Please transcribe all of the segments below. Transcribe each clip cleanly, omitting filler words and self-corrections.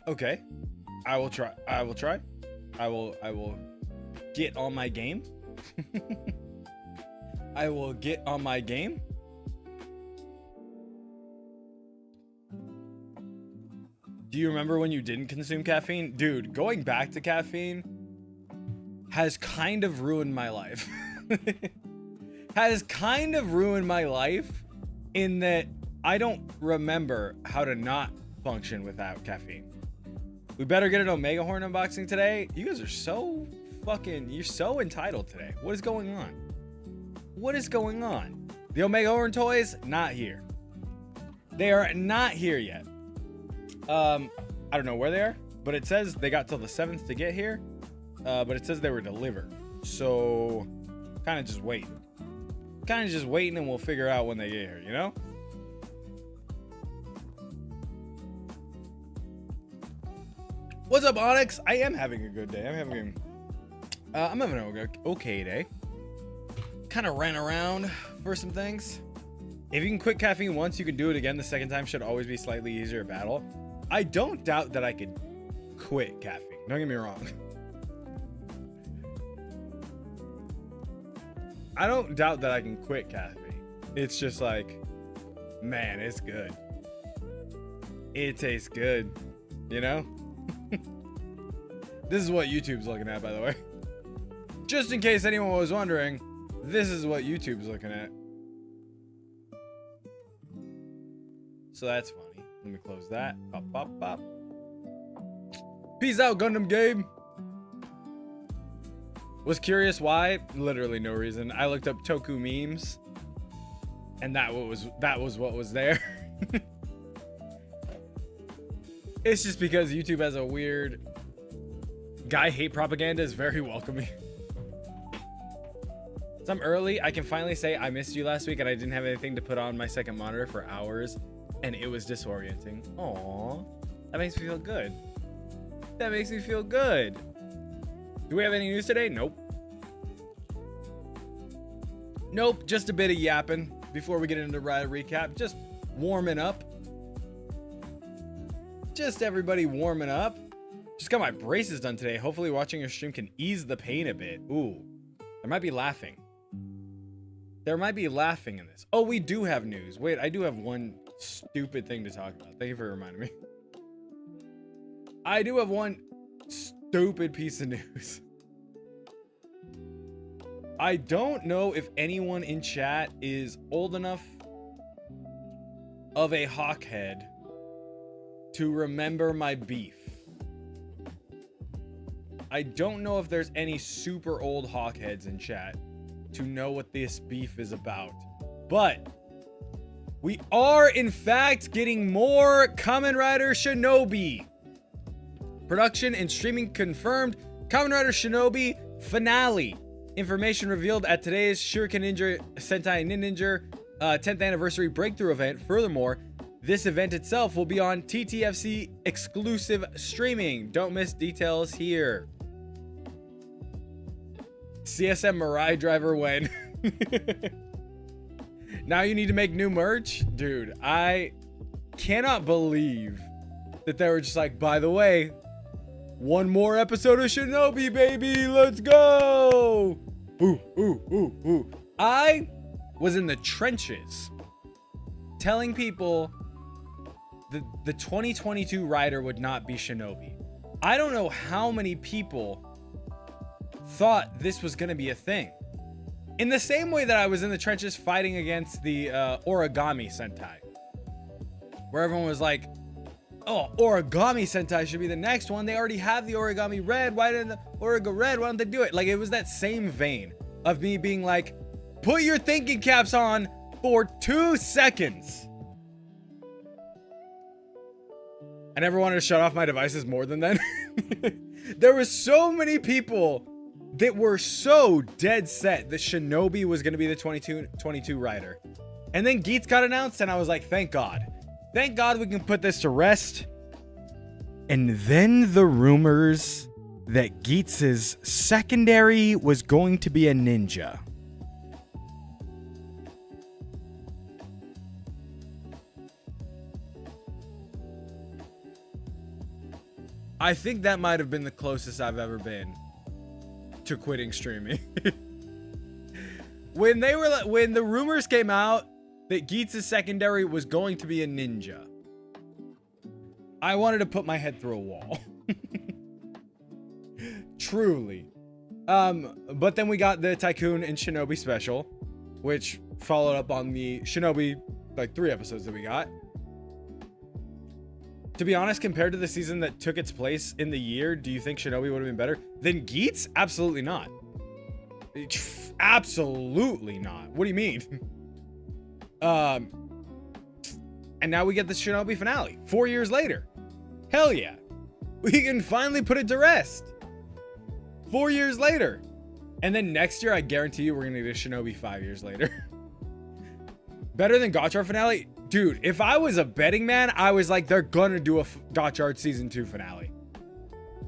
Okay. I will try. I will try. I will get on my game. I will get on my game. Do you remember when you didn't consume caffeine? Dude, going back to caffeine has kind of ruined my life. Has kind of ruined my life in that I don't remember how to not function without caffeine. We better get an Omega Horn unboxing today. You guys are so fucking, you're so entitled today. What is going on? What is going on? The Omega Horn toys, not here. They are not here yet. I don't know where they are, but it says they got till the 7th to get here. But it says they were delivered. So, kind of just waiting. Kind of just waiting, and we'll figure out when they get here, you know? What's up, Onyx? I am having a good day. I'm having an okay day. Kind of ran around for some things. If you can quit caffeine once, you can do it again. The second time should always be slightly easier to battle. I don't doubt that I could quit caffeine. Don't get me wrong. I don't doubt that I can quit caffeine. It's just like, man, it's good. It tastes good, you know? This is what YouTube's looking at, by the way. Just in case anyone was wondering, this is what YouTube's looking at. So that's funny. Let me close that. Pop, pop, pop. Peace out, Gundam Game. Was curious why? Literally no reason. I looked up Toku memes, and that was what was there. It's just because YouTube has a weird guy hate propaganda is very welcoming. So I'm early. I can finally say I missed you last week, and I didn't have anything to put on my second monitor for hours, and it was disorienting. Aww, that makes me feel good. That makes me feel good. Do we have any news today? Nope. Nope, just a bit of yapping before we get into the ride recap. Just warming up. Just everybody warming up. Just got my braces done today. Hopefully watching your stream can ease the pain a bit. Ooh, there might be laughing. There might be laughing in this. Oh, we do have news. Wait, I do have one stupid thing to talk about. Thank you for reminding me. I do have one stupid piece of news. I don't know if anyone in chat is old enough of a hawkhead to remember my beef. I don't know if there's any super old hawkheads in chat to know what this beef is about, but we are in fact getting more Kamen Rider Shinobi. Production and streaming confirmed. Kamen Rider Shinobi finale. Information revealed at today's Shuriken Ninja Sentai Ninja 10th anniversary breakthrough event. Furthermore, this event itself will be on TTFC exclusive streaming. Don't miss details here. CSM Mirai driver when? Now you need to make new merch? Dude, I cannot believe that they were just like, by the way, one more episode of Shinobi, baby. Let's go. Ooh, ooh, ooh, ooh. I was in the trenches telling people the 2022 rider would not be Shinobi. I don't know how many people thought this was going to be a thing. In the same way that I was in the trenches fighting against the Origami Sentai, where everyone was like, oh, Origami Sentai should be the next one. They already have the Origami Red. Why didn't the Origami Red? Why don't they do it? Like, it was that same vein of me being like, put your thinking caps on for 2 seconds. I never wanted to shut off my devices more than then. There were so many people that were so dead set that Shinobi was going to be the 2022 rider. And then Geats got announced, and I was like, thank God. Thank God we can put this to rest. And then the rumors that Geats' secondary was going to be a ninja. I think that might have been the closest I've ever been to quitting streaming. When the rumors came out that Geats' secondary was going to be a ninja, I wanted to put my head through a wall. Truly. But then we got the Tycoon and Shinobi special, which followed up on the Shinobi, like 3 episodes that we got. To be honest, compared to the season that took its place in the year, do you think Shinobi would have been better than Geats? Absolutely not. Absolutely not. What do you mean? And now we get the Shinobi finale 4 years later. Hell yeah. We can finally put it to rest. 4 years later. And then next year, I guarantee you we're going to get a Shinobi 5 years later. Better than Gotchard finale? Dude, if I was a betting man, I was like, they're going to do a Gotchard season 2 finale.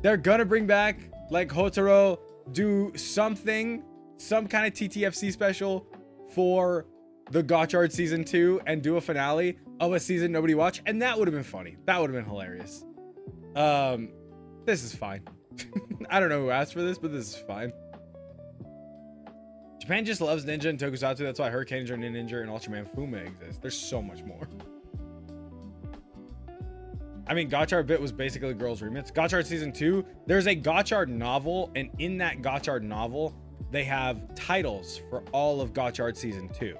They're going to bring back, like, Hotaro, do something, some kind of TTFC special for the Gotchard season 2 and do a finale of a season nobody watched. And that would have been funny. That would have been hilarious. This is fine. I don't know who asked for this, but this is fine. Japan just loves Ninja and Tokusatsu. That's why Hurricane Ninja and Ultraman Fume exist. There's so much more. I mean, Gotchard Bit was basically Girls Remix. Gotchard Season 2, there's a Gotchard novel, and in that Gotchard novel, they have titles for all of Gotchard Season 2.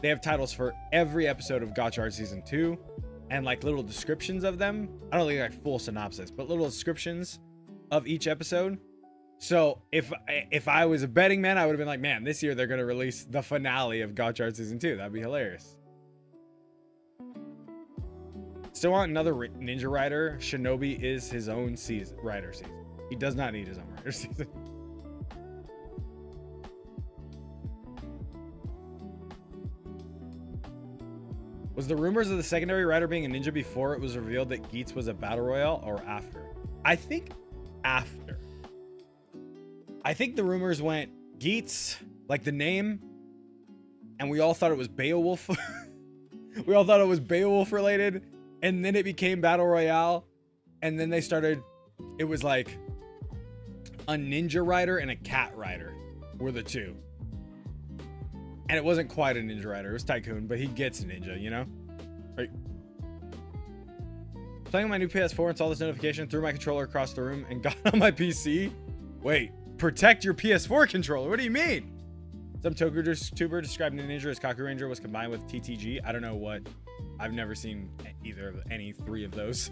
They have titles for every episode of Gotchard Season 2, and like little descriptions of them. I don't think like full synopsis, but little descriptions of each episode. So if I was a betting man, I would have been like, man, this year they're going to release the finale of Gotchard Season 2. That'd be hilarious. Still want another Ninja Rider. Shinobi is his own rider season. He does not need his own rider season. Was the rumors of the secondary rider being a ninja before it was revealed that Geats was a battle royale, or after? I think after. I think the rumors went Geats, like the name, and we all thought it was Beowulf. We all thought it was Beowulf related, and then it became battle royale, and then they started, it was like a ninja rider and a cat rider were the two. And it wasn't quite a ninja rider, it was Tycoon, but he gets ninja, you know? Right. Playing on my new PS4 and saw this notification, threw my controller across the room and got on my PC. Wait, protect your PS4 controller? What do you mean? Some TokuTuber described Ninja as Kaku Ranger was combined with TTG. I don't know what. I've never seen either of any 3 of those.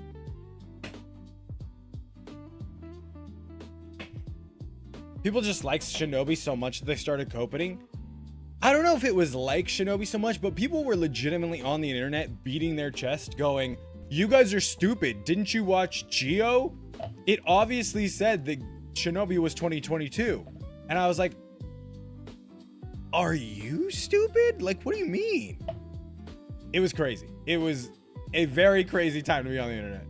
People just liked Shinobi so much that they started copeting. I don't know if it was like Shinobi so much, but people were legitimately on the internet beating their chest going, you guys are stupid. Didn't you watch Geo? It obviously said that Shinobi was 2022. And I was like, are you stupid? Like, what do you mean? It was crazy. It was a very crazy time to be on the internet.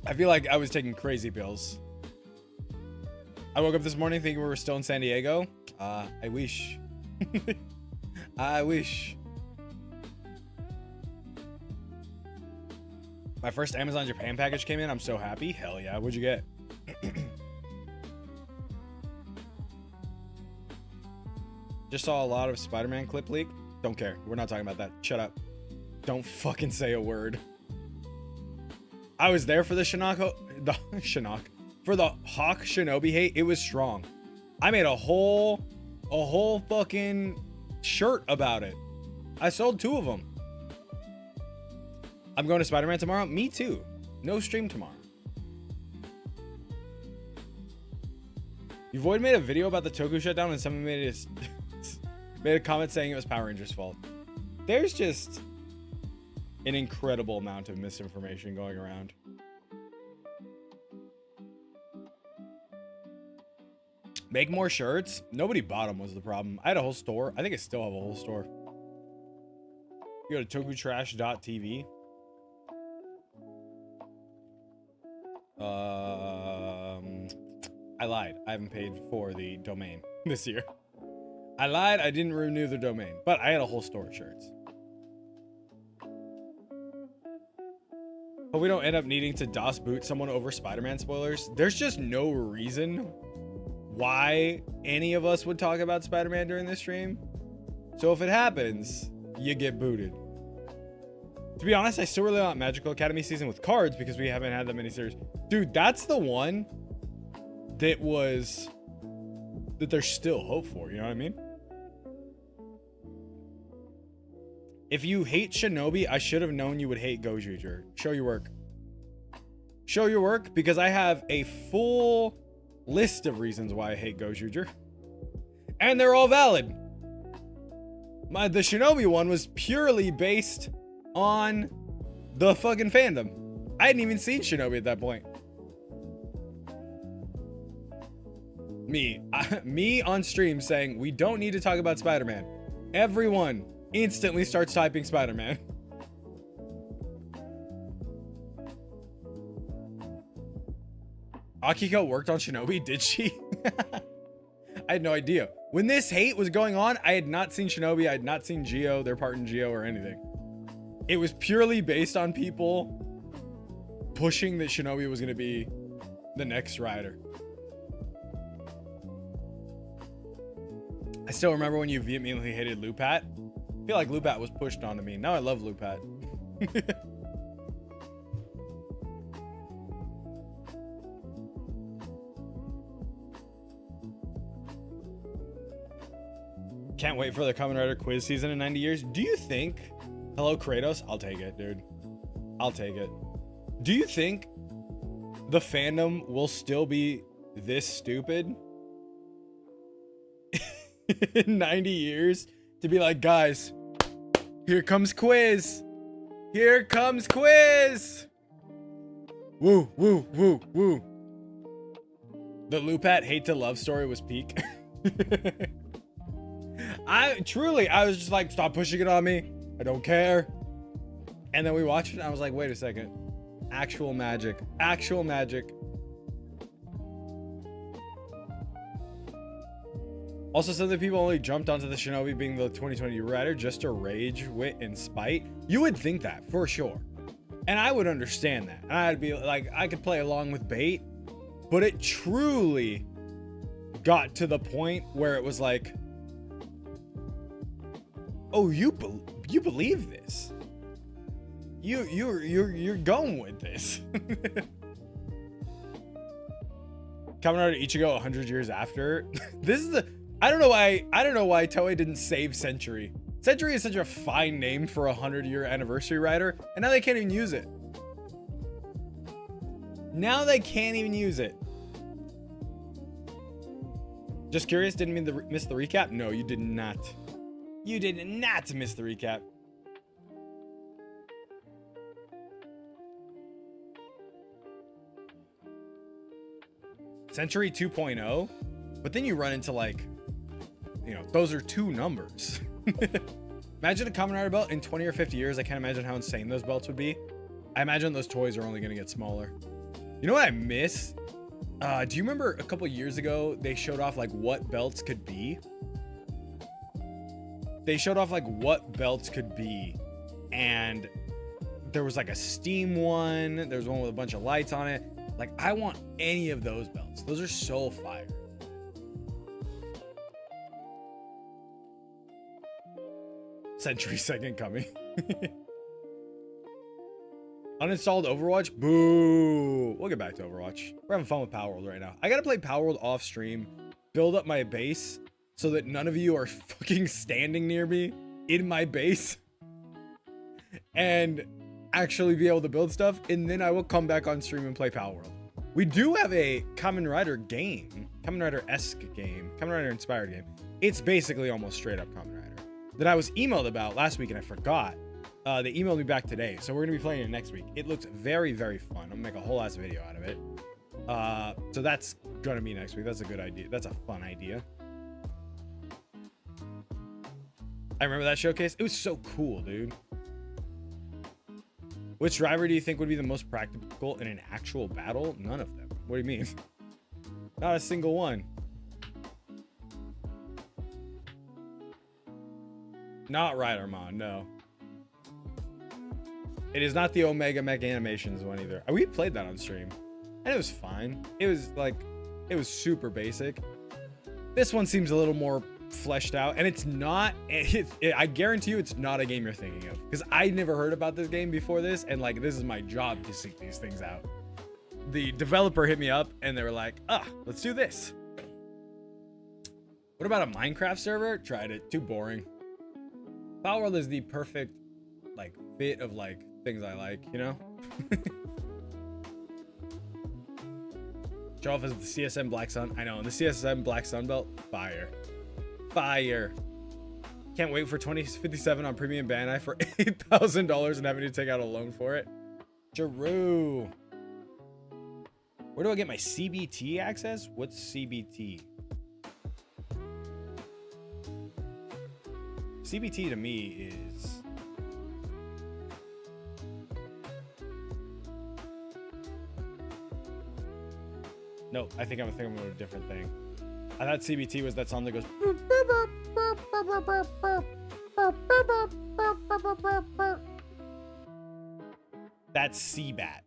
I feel like I was taking crazy pills. I woke up this morning thinking we were still in San Diego. I wish. I wish. My first Amazon Japan package came in. I'm so happy. Hell yeah. What'd you get? Just saw a lot of Spider-Man clip leak. Don't care. We're not talking about that. Shut up. Don't fucking say a word. I was there for the for the Hawk Shinobi hate. It was strong. I made a whole fucking shirt about it. I sold 2 of them. I'm going to Spider-Man tomorrow. Me too. No stream tomorrow. Your Void made a video about the Toku shutdown and someone made a comment saying it was Power Rangers' fault. There's just an incredible amount of misinformation going around. Make more shirts? Nobody bought them was the problem. I had a whole store. I think I still have a whole store. You go to tokutrash.tv. I lied. I haven't paid for the domain this year. I lied. I didn't renew the domain, but I had a whole store of shirts. But we don't end up needing to DOS boot someone over Spider-Man spoilers. There's just no reason why any of us would talk about Spider-Man during this stream. So if it happens, you get booted. To be honest, I still really want Magical Academy season with cards because we haven't had that many series. Dude, that's the one that there's still hope for, you know what I mean? If you hate Shinobi, I should have known you would hate Gojuger. Show your work. Show your work, because I have a full list of reasons why I hate Gojuger. And they're all valid. The Shinobi one was purely based on the fucking fandom. I hadn't even seen Shinobi at that point. Me on stream saying we don't need to talk about Spider-Man. Everyone instantly starts typing Spider-Man. Akiko worked on Shinobi, did she? I had no idea. When this hate was going on, I had not seen Shinobi, I had not seen Geo, their part in Geo or anything. It was purely based on people pushing that Shinobi was going to be the next rider. I still remember when you vehemently hated Lupat. I feel like Lupat was pushed onto me. Now I love Lupat. Can't wait for the Kamen Rider quiz season in 90 years. Do you think... Hello, Kratos? I'll take it, dude. I'll take it. Do you think the fandom will still be this stupid in 90 years to be like, guys, here comes quiz. Here comes quiz. Woo, woo, woo, woo. The Lupat hate to love story was peak. I was just like, stop pushing it on me. I don't care. And then we watched it and I was like, wait a second. Actual magic. Actual magic. Also, some of the people only jumped onto the Shinobi being the 2020 rider just to rage, wit, and spite. You would think that, for sure. And I would understand that. And I'd be like, I could play along with bait. But it truly got to the point where it was like, oh, you believe this? You're going with this. Kamen Rider Ichigo 100 years after. This is the I don't know why Toei didn't save Century. Century is such a fine name for a 100-year anniversary rider, and now they can't even use it. Now they can't even use it. Just curious, didn't mean miss the recap? No, you did not. You did not miss the recap. Century 2.0, but then you run into like, you know, those are two numbers. Imagine a Kamen Rider belt in 20 or 50 years. I can't imagine how insane those belts would be. I imagine those toys are only going to get smaller. You know what I miss? Do you remember a couple years ago, they showed off like what belts could be? They showed off like what belts could be. And there was like a steam one. There was one with a bunch of lights on it. Like, I want any of those belts. Those are so fire. Century second coming. Uninstalled Overwatch? Boo. We'll get back to Overwatch. We're having fun with Power World right now. I gotta play Power World off stream, build up my base so that none of you are fucking standing near me in my base, and actually be able to build stuff, and then I will come back on stream and play Power World. We do have a Kamen Rider game, Kamen Rider-esque game, Kamen Rider inspired game. It's basically almost straight up Kamen Rider that I was emailed about last week and I forgot. They emailed me back today, so we're gonna be playing it next week. It looks very, very fun. I'm gonna make a whole ass video out of it. So that's gonna be next week. That's a good idea. That's a fun idea. I remember that showcase. It was so cool, dude. Which driver do you think would be the most practical in an actual battle? None of them. What do you mean? Not a single one. Not Ridermon, no. It is not the Omega Mech Animations one either. We played that on stream, and it was fine. It was like, it was super basic. This one seems a little more fleshed out, and it's not. I guarantee you, it's not a game you're thinking of, because I never heard about this game before this, and like, this is my job to seek these things out. The developer hit me up, and they were like, let's do this. What about a Minecraft server? Tried it. Too boring. Palworld is the perfect like fit of like things I like, you know? Show off as the CSM Black Sun. I know, and the CSM Black Sun belt, fire. Fire. Can't wait for 2057 on Premium Bandai for $8,000 and having to take out a loan for it. Jeru. Where do I get my CBT access? What's CBT? CBT to me is... No, I think I'm thinking of a different thing. I thought CBT was that song that goes... That's CBAT.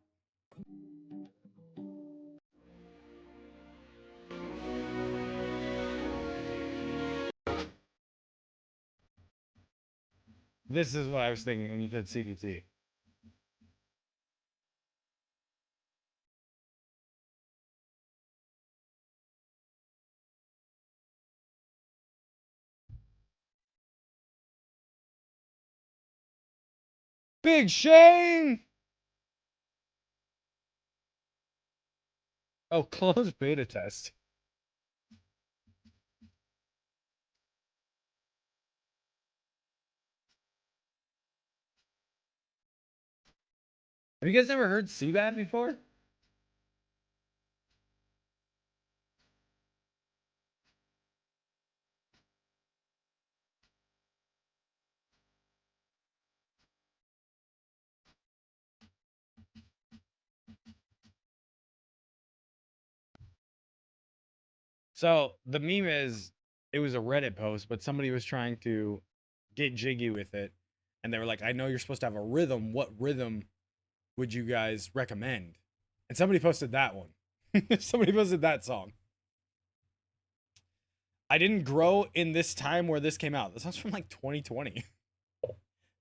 This is what I was thinking when you said CBT. Big Shane! Oh, closed beta test. Have you guys never heard CBAT before? So the meme is, it was a Reddit post, but somebody was trying to get jiggy with it. And they were like, I know you're supposed to have a rhythm. What rhythm would you guys recommend? And somebody posted that one. Somebody posted that song. I didn't grow in this time where this came out. The song's from like 2020. The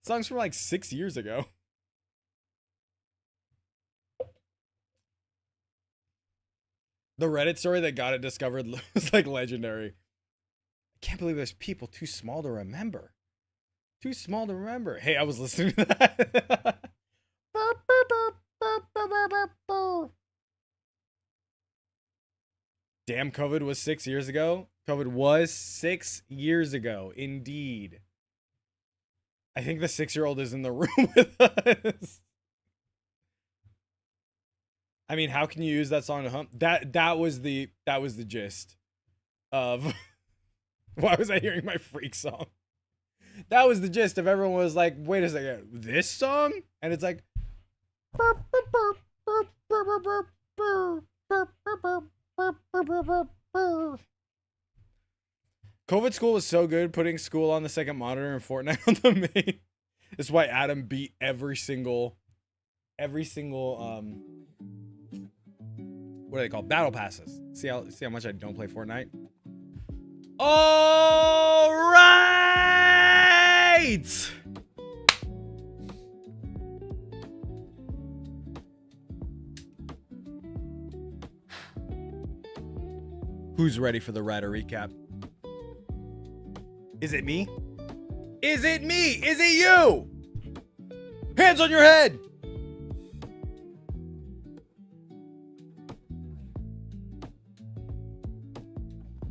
song's from like 6 years ago. The Reddit story that got it discovered was like legendary. I can't believe there's people too small to remember. Too small to remember. Hey, I was listening to that. Damn, COVID was 6 years ago. COVID was 6 years ago, indeed. I think the 6-year-old is in the room with us. I mean, how can you use that song to hump? That was the gist of why was I hearing my freak song? That was the gist of everyone was like, wait a second, this song? And it's like COVID school was so good, putting school on the second monitor and Fortnite on the main. That's why Adam beat every single what are they called? Battle passes. See how much I don't play Fortnite? All right! Who's ready for the Ryder recap? Is it me? Is it me? Is it you? Hands on your head!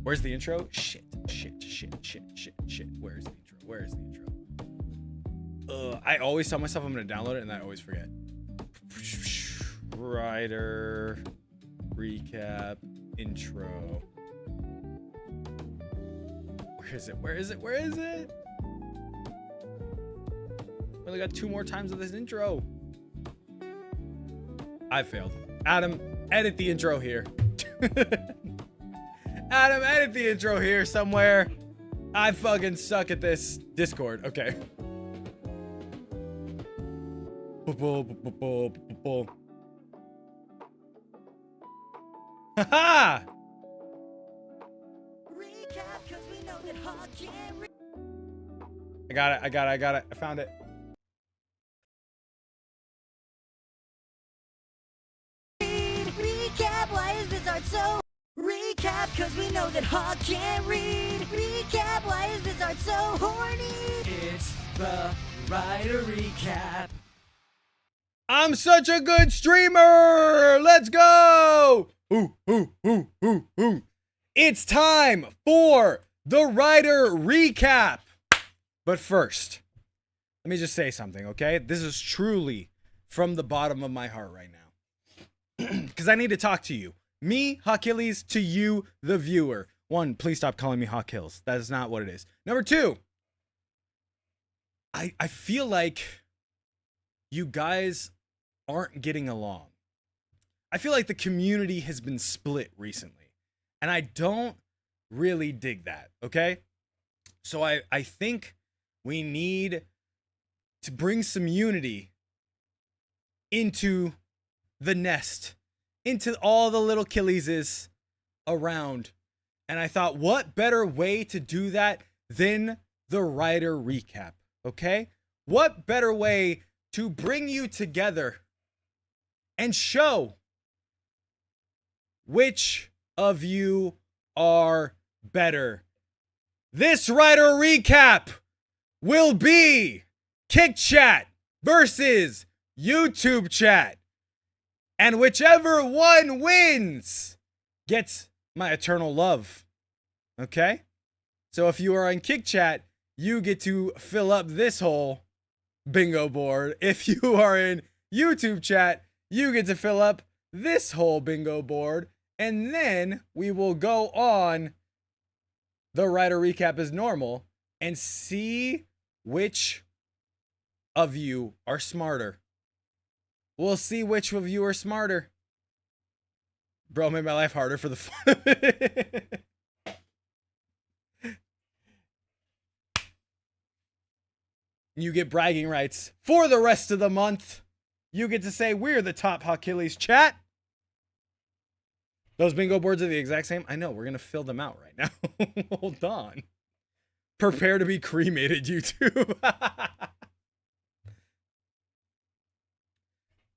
Where's the intro? Shit. Where's the intro? Where's the intro? I always tell myself I'm gonna download it and I always forget. Ryder recap intro. Where is it? Where is it? Where is it? We only got 2 more times of this intro. I failed. Adam, edit the intro here. Adam, edit the intro here somewhere. I fucking suck at this. Discord. Okay. Haha! I got it. I found it. Recap, why is this art so? Recap, cause we know that Hawk can't read. Recap, why is this art so horny? It's the Writer Recap. I'm such a good streamer! Let's go! Ooh. It's time for the Writer Recap. But first, let me just say something, okay? This is truly from the bottom of my heart right now. Because I need to talk to you. Me, Hawkilles, to you, the viewer. One, please stop calling me Hawkills. That is not what it is. Number two, I feel like you guys aren't getting along. I feel like the community has been split recently. And I don't really dig that, okay? So I think we need to bring some unity into the nest, into all the little Killeses around. And I thought, what better way to do that than the Writer Recap, okay? What better way to bring you together and show which of you are better. This Writer Recap will be Kick Chat versus YouTube Chat. And whichever one wins gets my eternal love. Okay? So if you are on Kick Chat, you get to fill up this whole bingo board. If you are in YouTube Chat, you get to fill up this whole bingo board. And then we will go on the Writer Recap as normal and see which of you are smarter. We'll see which of you are smarter. Bro, made my life harder for the fun of it. You get bragging rights for the rest of the month. You get to say, we're the top Hawkilles chat. Those bingo boards are the exact same. I know, we're going to fill them out right now. Hold on. Prepare to be cremated, YouTube.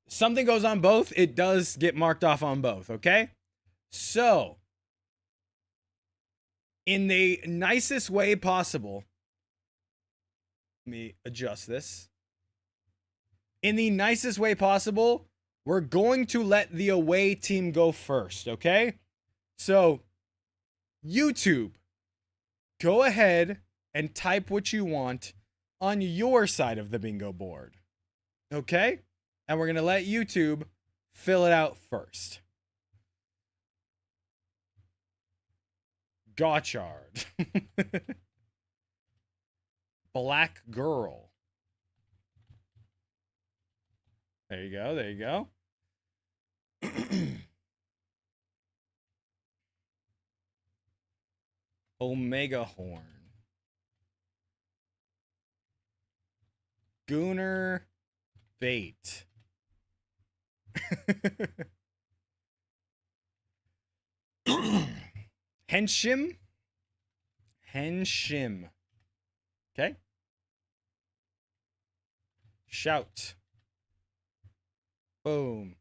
Something goes on both, it does get marked off on both, okay? So, in the nicest way possible, let me adjust this. In the nicest way possible, we're going to let the away team go first, okay? So, YouTube, go ahead and type what you want on your side of the bingo board, okay? And we're going to let YouTube fill it out first. Gotchard. Black girl. There you go. There you go. Omega Horn. Gooner Bait. Henshim. Okay. Shout. Boom.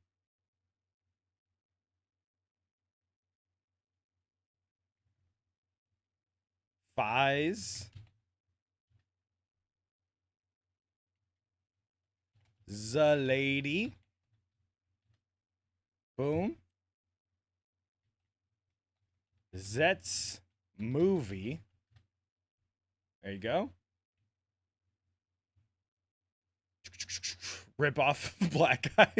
Fies. The lady. Boom. Zet's movie. There you go. Rip off black guy.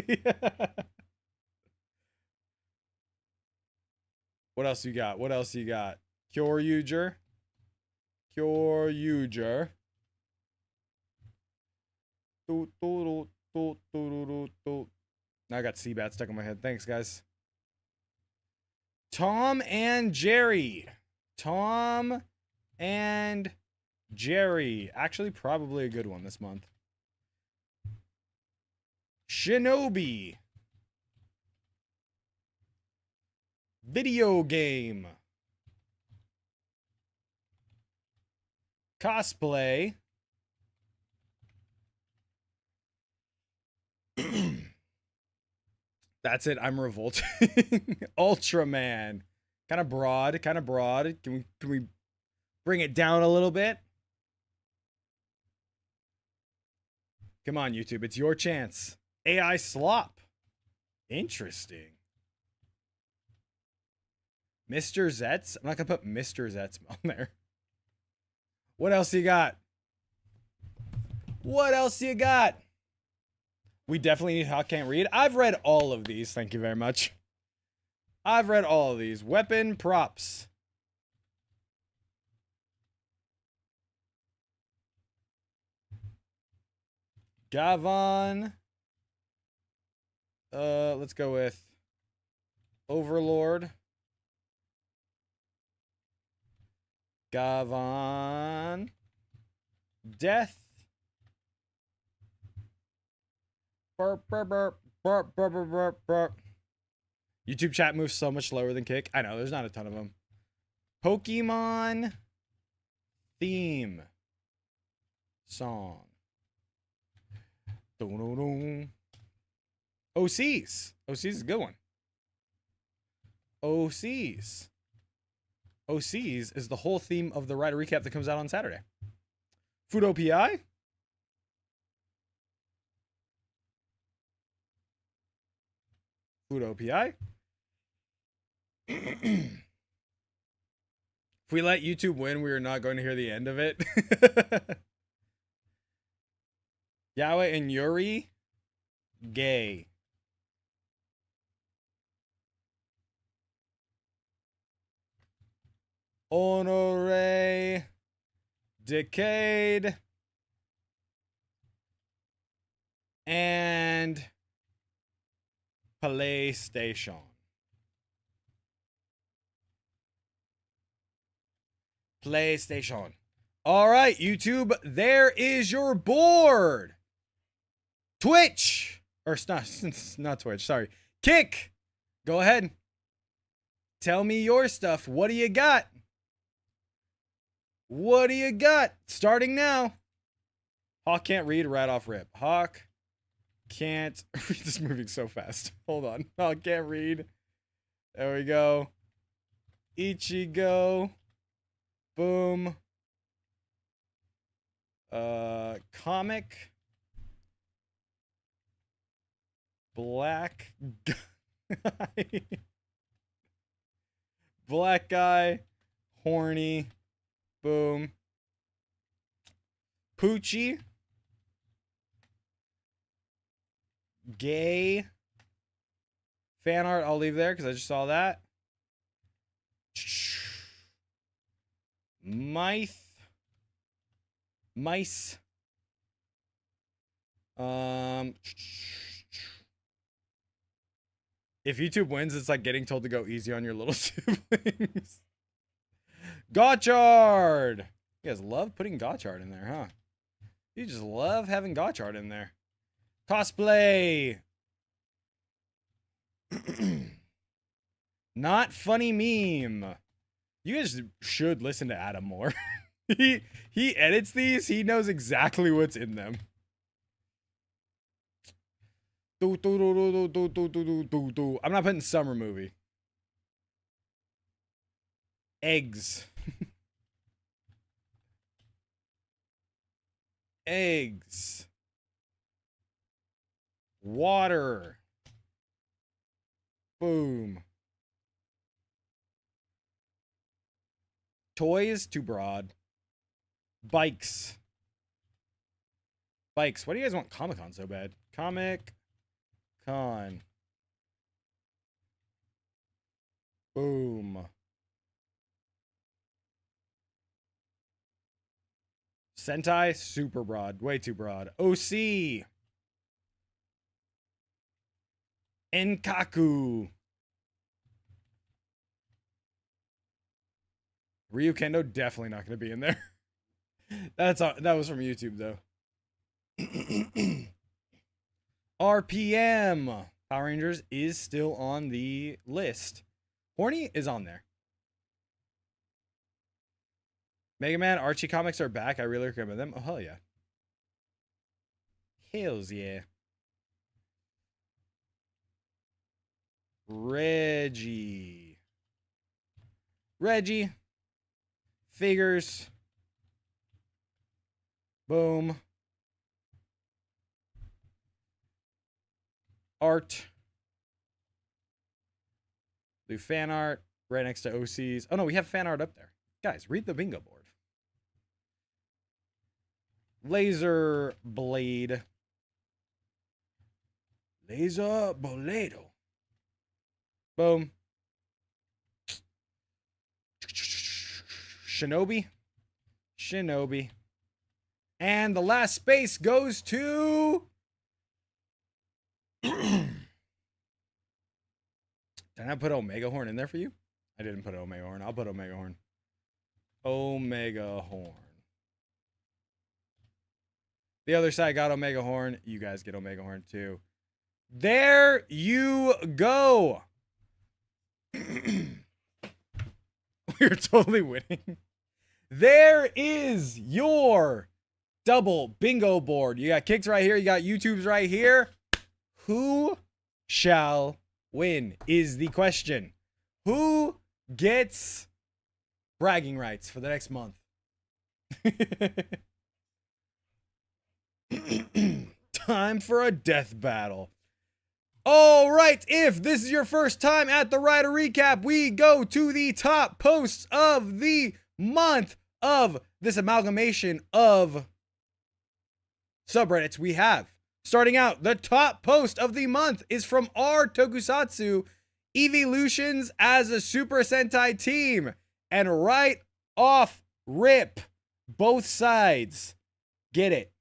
What else you got? What else you got? Cure Uger. Cure Uger. Now I got Seabat stuck in my head. Thanks, guys. Tom and Jerry. Tom and Jerry. Actually, probably a good one this month. Shinobi. Video game. Cosplay. That's it. I'm revolting. Ultraman. Kind of broad. Kind of broad. Can we bring it down a little bit? Come on, YouTube. It's your chance. AI slop. Interesting. Mr. Zetz? I'm not going to put Mr. Zetz on there. What else you got? What else you got? We definitely need Hawk Can't Read. I've read all of these. Thank you very much. I've read all of these. Weapon props. Gavon. Let's go with Overlord. Gavon. Death. Burp, burp, burp, burp, burp, burp, burp, burp. YouTube chat moves so much slower than Kick. I know, there's not a ton of them. Pokemon theme song. Dun-dun-dun. OCs. OCs is a good one. OCs. OCs is the whole theme of the Rider Recap that comes out on Saturday. Food OPI. Food OPI. If we let YouTube win, we are not going to hear the end of it. Yahweh and Yuri. Gay. Honore. Decade. And PlayStation. PlayStation. All right, YouTube, there is your board. Twitch. Or it's not Twitch, sorry. Kick. Go ahead. Tell me your stuff. What do you got? What do you got? Starting now. Hawk Can't Read, right off rip. Hawk can't read. This moving so fast. Hold on. Hawk Can't Read. There we go. Ichigo. Boom. Comic. Black guy. Black guy. Horny. Boom. Poochie. Gay. Fan art, I'll leave there because I just saw that. Mice. If YouTube wins, it's like getting told to go easy on your little siblings. Gotchard. You guys love putting Gotchard in there, huh? You just love having Gotchard in there. Cosplay. Not funny meme. You guys should listen to Adam more. he edits these. He knows exactly what's in them. I'm not putting summer movie. Eggs. Eggs. Water. Boom. Toys, too broad. Bikes. Bikes. Why do you guys want Comic-Con so bad? Comic-Con. Boom. Sentai, super broad. Way too broad. OC. Enkaku. Ryu Kendo, definitely not going to be in there. That was from YouTube, though. RPM. Power Rangers is still on the list. Horny is on there. Mega Man, Archie comics are back. I really recommend them. Oh, hell yeah. Hells yeah. Reggie. Figures. Boom. Art. Do fan art right next to OCs. Oh no, we have fan art up there. Guys, read the bingo board. Laser Blade. Laser Boledo. Boom. Shinobi. And the last space goes to... Did I put Omega Horn in there for you? I didn't put Omega Horn. I'll put Omega Horn. Omega Horn. The other side got Omega Horn. You guys get Omega Horn too. There you go. We're totally winning. There is your double bingo board. You got Kicks right here. You got YouTube's right here. Who shall win is the question. Who gets bragging rights for the next month? Time for a death battle. All right, if this is your first time at the Rider Recap, we go to the top posts of the month of this amalgamation of subreddits we have. Starting out, the top post of the month is from our Tokusatsu Evolutions as a Super Sentai team. And right off rip, both sides get it.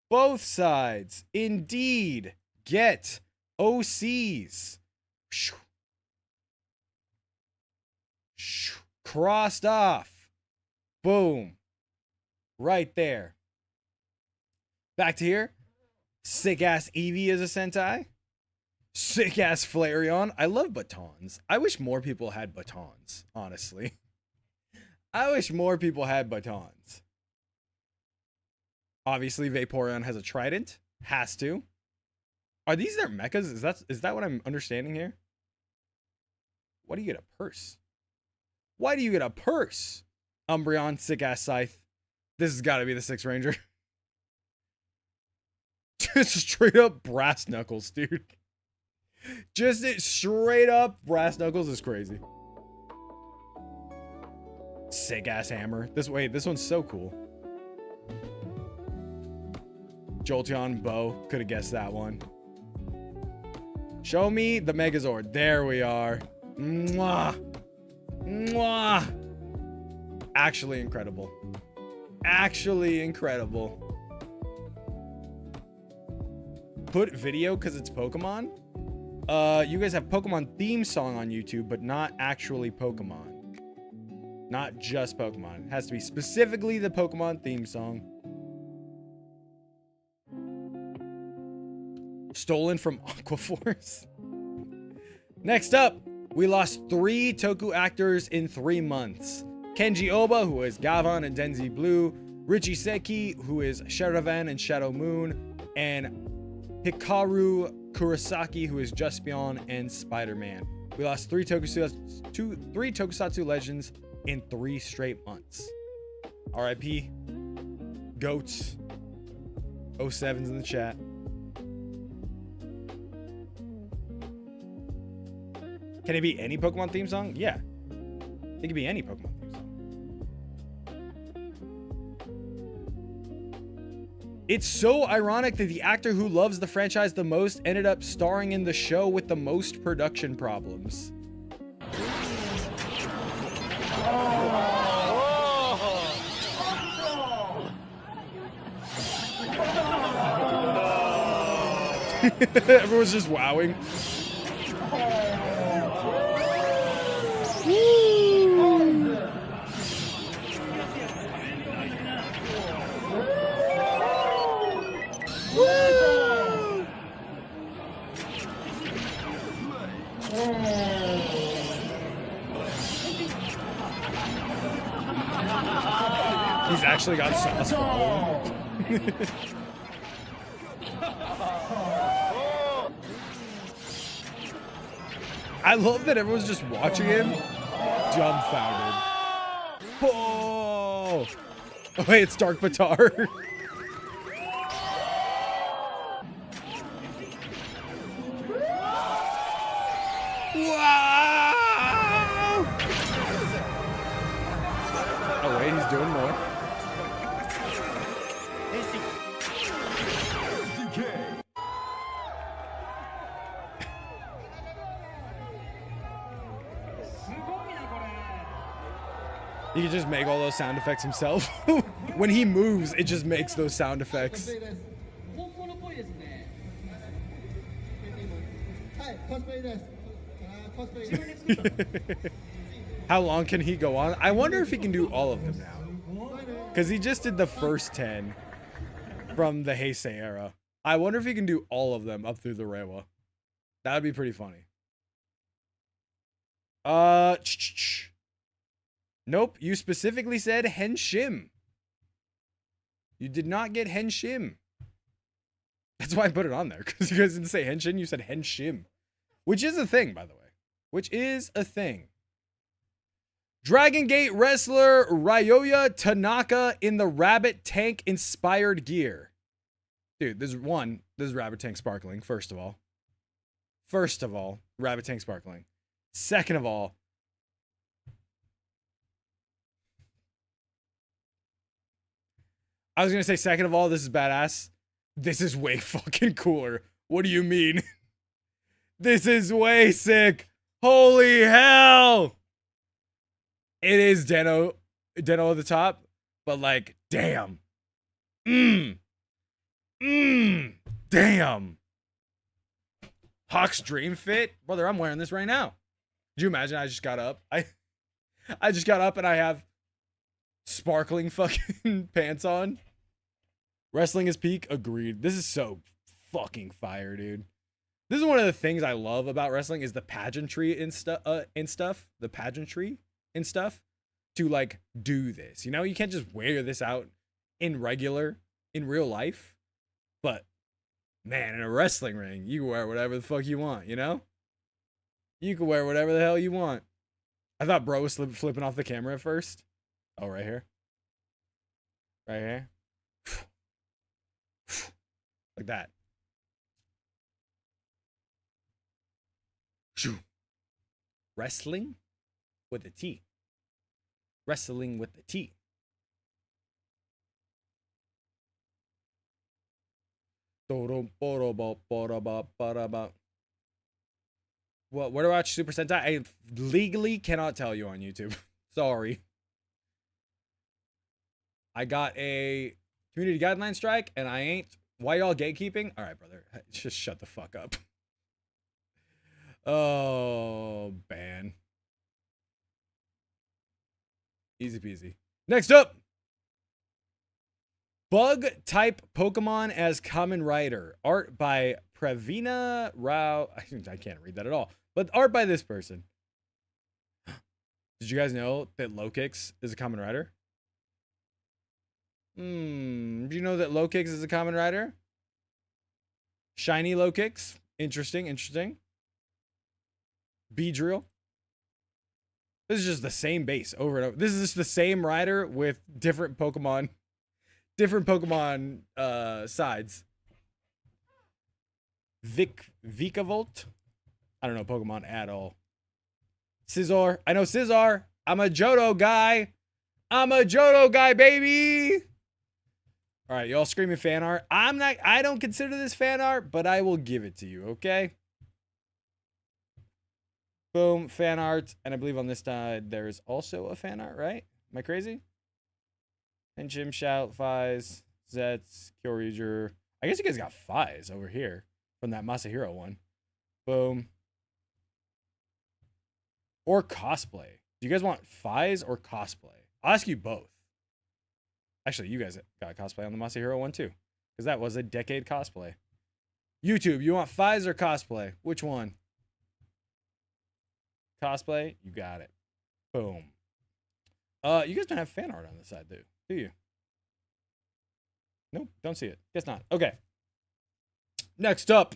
Both sides indeed get OCs. Crossed off. Boom. Right there. Back to here. Sick ass Eevee as a Sentai. Sick ass Flareon. I love batons. I wish more people had batons, honestly. I wish more people had batons. Obviously, Vaporeon has a trident. Has to. Are these their mechas? Is that what I'm understanding here? Why do you get a purse? Why do you get a purse? Umbreon, sick ass Scythe. This has got to be the Sixth Ranger. Just straight up brass knuckles, dude. Just it straight up brass knuckles is crazy. Sick ass hammer. This one's so cool. Jolteon bow. Could have guessed that one. Show me the Megazord. There we are. Mwah. Mwah. Actually incredible. Actually incredible. Put video because it's Pokemon. You guys have Pokemon theme song on YouTube, but not actually Pokemon. Not just Pokemon. It has to be specifically the Pokemon theme song. Stolen from Aquaforce. Next up, we lost 3 Toku actors in 3 months. Kenji Oba, who is Gavan and Denzi Blue. Richie Seki, who is Sharavan and Shadow Moon. And Hikaru Kurosaki, who is Jaspion and Spider-Man. We lost 3 Tokusatsu legends in 3 straight months. RIP. Goats. 07's in the chat. Can it be any Pokemon theme song? Yeah. It could be any Pokemon theme song. It's so ironic that the actor who loves the franchise the most ended up starring in the show with the most production problems. Everyone's just wowing. actually got sauce following. I love that everyone's just watching him, dumbfounded. Oh, oh wait, it's Dark Batar. Wow! Oh wait, he's doing more. He can just make all those sound effects himself. When he moves, it just makes those sound effects. How long can he go on? I wonder if he can do all of them now. Because he just did the first 10 from the Heisei era. I wonder if he can do all of them up through the Reiwa. That would be pretty funny. Nope, you specifically said Henshim. You did not get Henshim. That's why I put it on there, because you guys didn't say Henshin, you said Henshim. Which is a thing, by the way. Which is a thing. Dragon Gate wrestler Ryoya Tanaka in the Rabbit Tank inspired gear. Dude, this is Rabbit Tank sparkling, first of all. First of all, Rabbit Tank sparkling. Second of all, I was going to say, second of all, this is badass. This is way fucking cooler. What do you mean? This is way sick. Holy hell. It is Deno at the top, but like, damn. Damn. Hawk's Dream Fit? Brother, I'm wearing this right now. Could you imagine I just got up? I just got up and I have sparkling fucking pants on. Wrestling is peak. Agreed. This is so fucking fire, dude. This is one of the things I love about wrestling is the pageantry and stuff. The pageantry and stuff to like do this. You know, you can't just wear this out in real life. But man, in a wrestling ring, you can wear whatever the fuck you want. You know, you can wear whatever the hell you want. I thought bro was flipping off the camera at first. Oh, right here. Right here. Like that. Wrestling with a T. Wrestling with the T. What where do I watch Super Sentai? I legally cannot tell you on YouTube. Sorry. I got a community guideline strike and I ain't. Why y'all gatekeeping? All right, brother. Just shut the fuck up. Oh, ban. Easy peasy. Next up. Bug type Pokemon as Kamen Rider. Art by Pravina Rao. I can't read that at all. But art by this person. Did you guys know that Lokix is a Kamen Rider? Do you know that Lokix is a Kamen Rider? Shiny Lokix. Interesting, interesting. Beedrill. This is just the same base over and over. This is just the same rider with different Pokemon sides. Vikavolt. I don't know Pokemon at all. Scizor. I know Scizor. I'm a Johto guy. I'm a Johto guy, baby. All right, y'all screaming fan art. I don't consider this fan art, but I will give it to you, okay? Boom, fan art. And I believe on this side, there's also a fan art, right? Am I crazy? And Jim Shout, Fies, Zets, Kyoryuger. I guess you guys got Fies over here from that Masahiro one. Boom. Or cosplay. Do you guys want Fies or cosplay? I'll ask you both. Actually, you guys got cosplay on the Masahiro one too. Because that was a decade cosplay. YouTube, you want Fies or cosplay? Which one? Cosplay? You got it. Boom. You guys don't have fan art on this side, do you? Nope, don't see it. Guess not. Okay. Next up.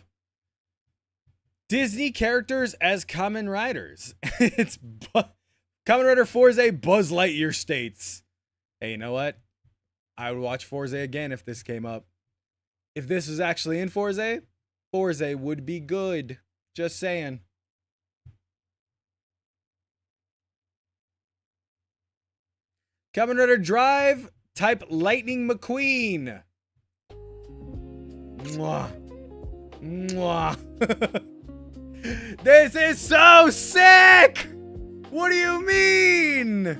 Disney characters as Kamen Riders. It's Kamen Rider Fourze Buzz Lightyear states. Hey, you know what? I would watch Fourze again if this came up. If this was actually in Fourze, Fourze would be good. Just saying. Kamen Rider Drive, type Lightning McQueen. Mwah. Mwah. This is so sick! What do you mean?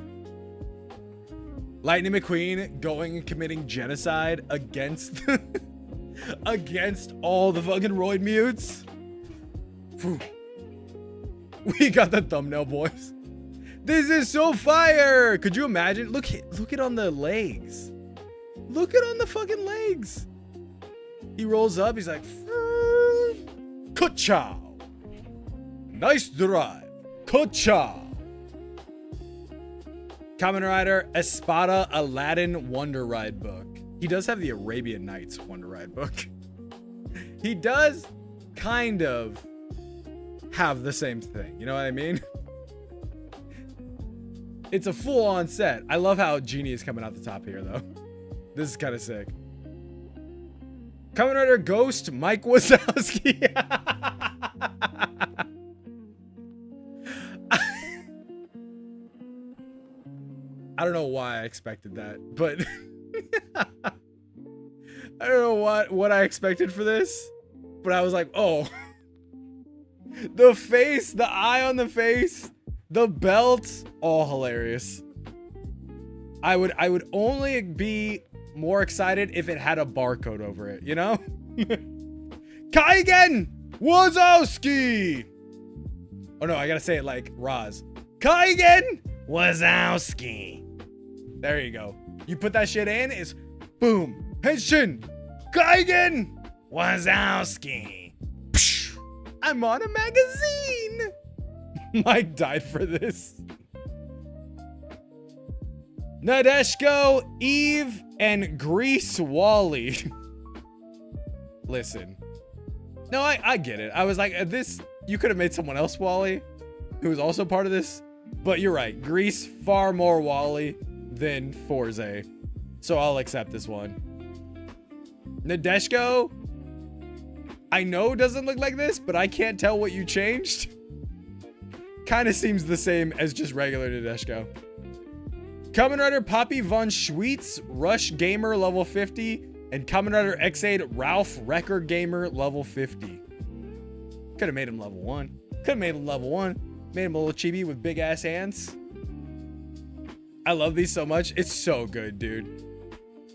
Lightning McQueen going and committing genocide against against all the fucking roid mutes. Whew. We got the thumbnail, boys. This is so fire! Could you imagine? Look it on the legs. Look it on the fucking legs. He rolls up, he's like, Ka-chow. Nice drive. Ka-chow. Kamen Rider Espada Aladdin Wonder Ride book. He does have the Arabian Nights Wonder Ride book. He does kind of have the same thing. You know what I mean? It's a full-on set. I love how Genie is coming out the top here, though. This is kind of sick. Kamen Rider Ghost Mike Wazowski. I don't know why I expected that, but I don't know what I expected for this, but I was like, oh, the face, the eye on the face, the belt, all hilarious. I would only be more excited if it had a barcode over it, you know? Kaigen Wazowski. Oh no, I gotta say it like Roz. Kaigen Wazowski. There you go. You put that shit in, it's boom. Henshin Kaigen Wazowski. Psh, I'm on a magazine. Mike died for this. Nadeshiko, Eve, and Grease Wally. Listen. No, I get it. I was like, this, you could have made someone else Wally, who was also part of this. But you're right. Grease, far more Wally than Fourze. So I'll accept this one. Nadeshiko, I know doesn't look like this, but I can't tell what you changed. Kind of seems the same as just regular Nadeshiko. Kamen Rider Poppy Von Schweetz, Rush Gamer level 50, and Kamen Rider X8 Ralph Wrecker Gamer level 50. Could have made him level 1. Could have made him level 1. Made him a little chibi with big ass hands. I love these so much. It's so good, dude.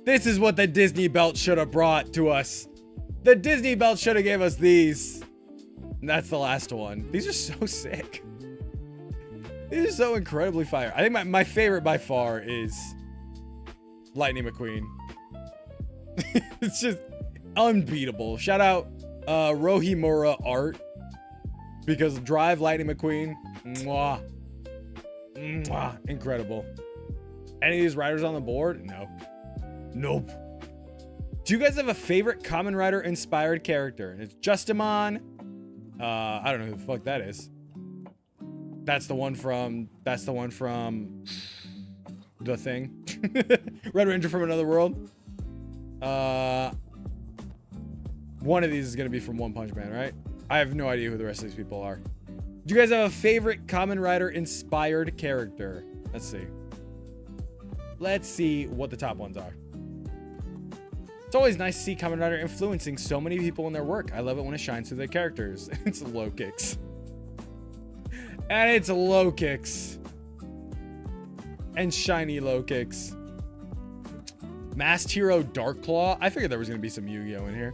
This is what the Disney belt should have brought to us. The Disney belt should have gave us these. And that's the last one. These are so sick. These are so incredibly fire. I think my favorite by far is Lightning McQueen. It's just unbeatable. Shout out Rohimura Art. Because Drive Lightning McQueen. Mwah. Mwah. Incredible. Any of these riders on the board? No. Nope. Do you guys have a favorite Kamen Rider inspired character? And it's Justimon. I don't know who the fuck that is. That's the one from The Thing. Red Ranger from Another World. One of these is gonna be from One Punch Man, right? I have no idea who the rest of these people are. Do you guys have a favorite Kamen Rider inspired character? Let's see. Let's see what the top ones are. It's always nice to see Kamen Rider influencing so many people in their work. I love it when it shines through their characters. It's low kicks. And it's low kicks. And shiny low kicks. Masked Hero Dark Claw. I figured there was going to be some Yu-Gi-Oh in here.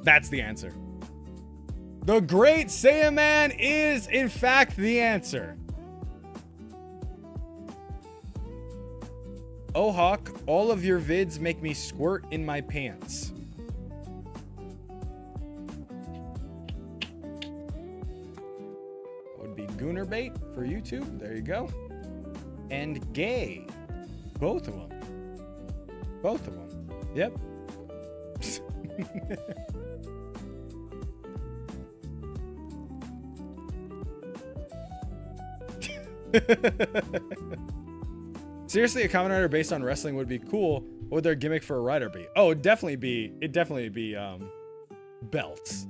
That's the answer. The Great Saiyaman is, in fact, the answer. Oh, Hawk, all of your vids make me squirt in my pants. That would be Goonerbait for YouTube. There you go. And Gay. Both of them. Both of them. Yep. Seriously, a Kamen Rider based on wrestling would be cool. What would their gimmick for a rider be? Oh, it'd definitely be belts.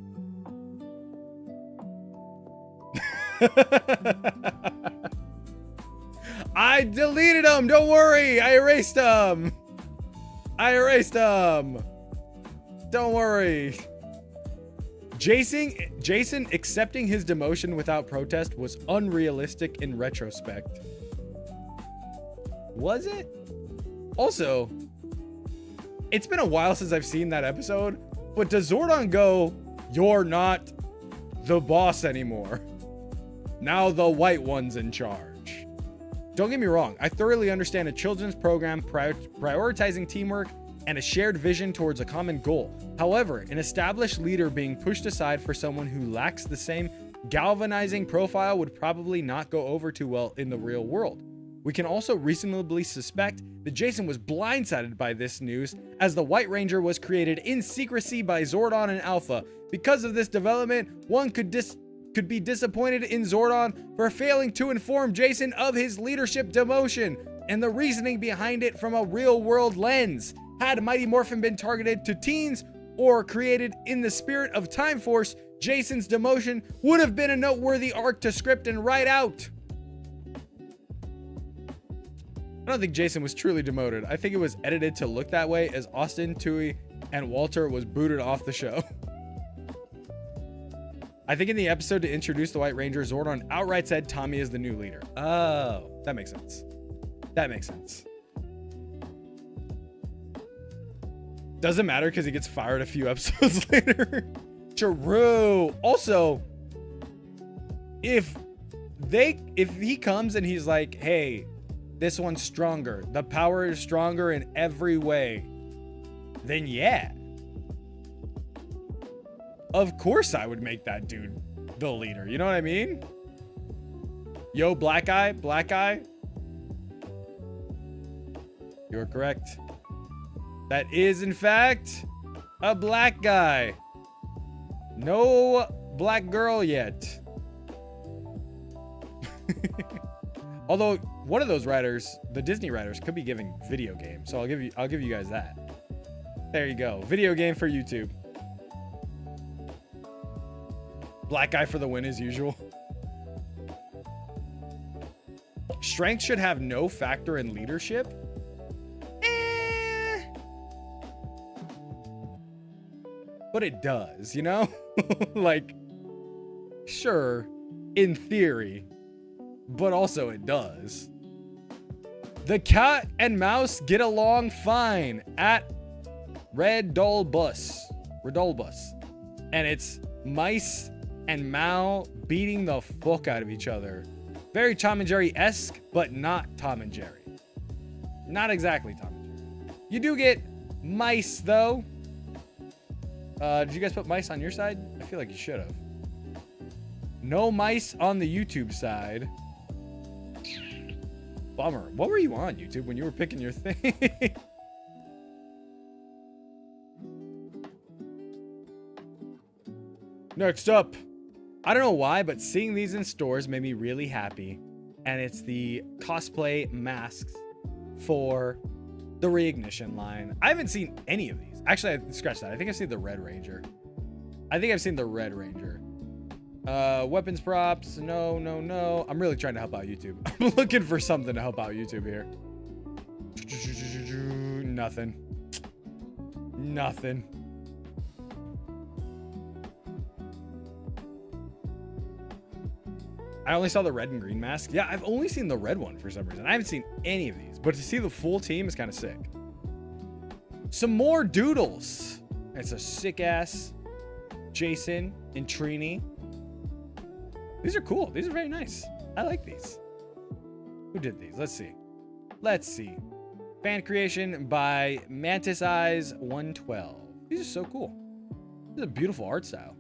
I deleted them. Don't worry. I erased them. Don't worry. Jason accepting his demotion without protest was unrealistic in retrospect. Was it? Also, it's been a while since I've seen that episode, but does Zordon go, "You're not the boss anymore. Now the white one's in charge"? Don't get me wrong, I thoroughly understand a children's program prioritizing teamwork and a shared vision towards a common goal. However, an established leader being pushed aside for someone who lacks the same galvanizing profile would probably not go over too well in the real world. We can also reasonably suspect that Jason was blindsided by this news, as the White Ranger was created in secrecy by Zordon and Alpha. Because of this development, one could be disappointed in Zordon for failing to inform Jason of his leadership demotion and the reasoning behind it from a real-world lens. Had Mighty Morphin been targeted to teens or created in the spirit of Time Force, Jason's demotion would have been a noteworthy arc to script and write out. I don't think Jason was truly demoted. I think it was edited to look that way as Austin, Tui, and Walter was booted off the show. I think in the episode to introduce the White Ranger, Zordon outright said Tommy is the new leader. Oh, that makes sense. That makes sense. Doesn't matter because he gets fired a few episodes later. True. Also, if he comes and he's like, "Hey, this one's stronger. The power is stronger in every way," then yeah. Of course I would make that dude the leader. You know what I mean? Yo, Black Eye. You're correct. That is, in fact, a black guy. No black girl yet. Although one of those writers, the Disney writers, could be giving video game. So I'll give you guys that. There you go. Video game for YouTube. Black guy for the win as usual. Strength should have no factor in leadership. But it does, you know? Like, sure, in theory, but also it does. The cat and mouse get along fine at Redolbus. And it's mice and Mao beating the fuck out of each other. Very Tom and Jerry-esque, but not Tom and Jerry. Not exactly Tom and Jerry. You do get mice, though. Did you guys put mice on your side? I feel like you should have. No mice on the YouTube side. Bummer. What were you on, YouTube, when you were picking your thing? Next up. I don't know why, but seeing these in stores made me really happy. And it's the cosplay masks for the Reignition line. I haven't seen any of these. Actually, I scratched that. I think I've seen the Red Ranger. Weapons props. No. I'm really trying to help out YouTube. I'm looking for something to help out YouTube here. Nothing. I only saw the red and green mask. Yeah, I've only seen the red one for some reason. I haven't seen any of these, but to see the full team is kind of sick. Some more doodles. It's a sick ass Jason and Trini. These are cool. These are very nice. I like these. Who did these? Let's see. Fan creation by Mantis Eyes 112. These are so cool. This is a beautiful art style.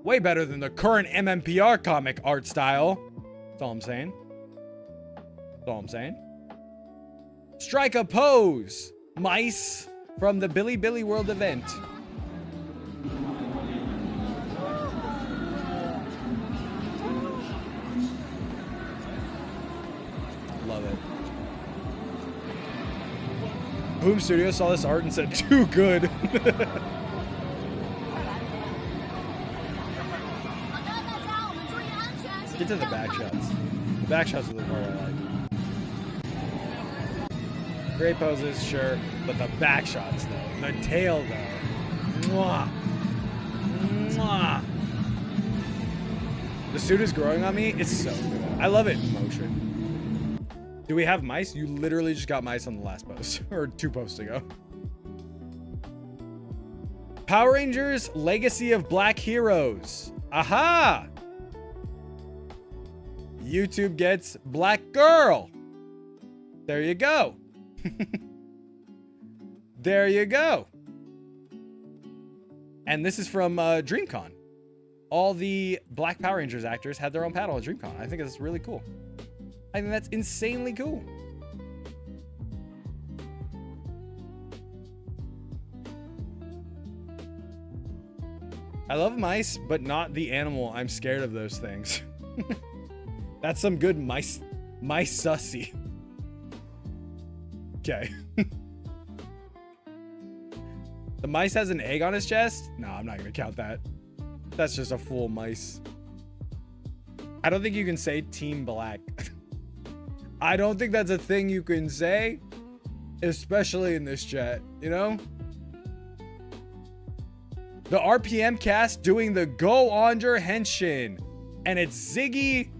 Way better than the current MMPR comic art style. That's all I'm saying. Strike a pose. mice from the Billy Billy World event. Love it. Boom Studio saw this art and said, too good. Get to the back shots. The back shots are the part I like. Great poses, sure, but the back shots though, the tail though, mwah, mwah. The suit is growing on me. It's so good. I love it in motion. Do we have mice? You literally just got mice on the last post or 2 posts ago. Power Rangers Legacy of Black Heroes. Aha! YouTube gets Black Girl. There you go. There you go. And this is from DreamCon. All the Black Power Rangers actors had their own panel at DreamCon. I think that's really cool. I think that's insanely cool. I love mice, but not the animal. I'm scared of those things. That's some good mice sussy. Okay. The mice has an egg on his chest? No, I'm not gonna count that. That's just a full mice. I don't think you can say Team Black. I don't think that's a thing you can say, especially in this chat, you know? The RPM cast doing the Go Onder Henshin. And it's Ziggy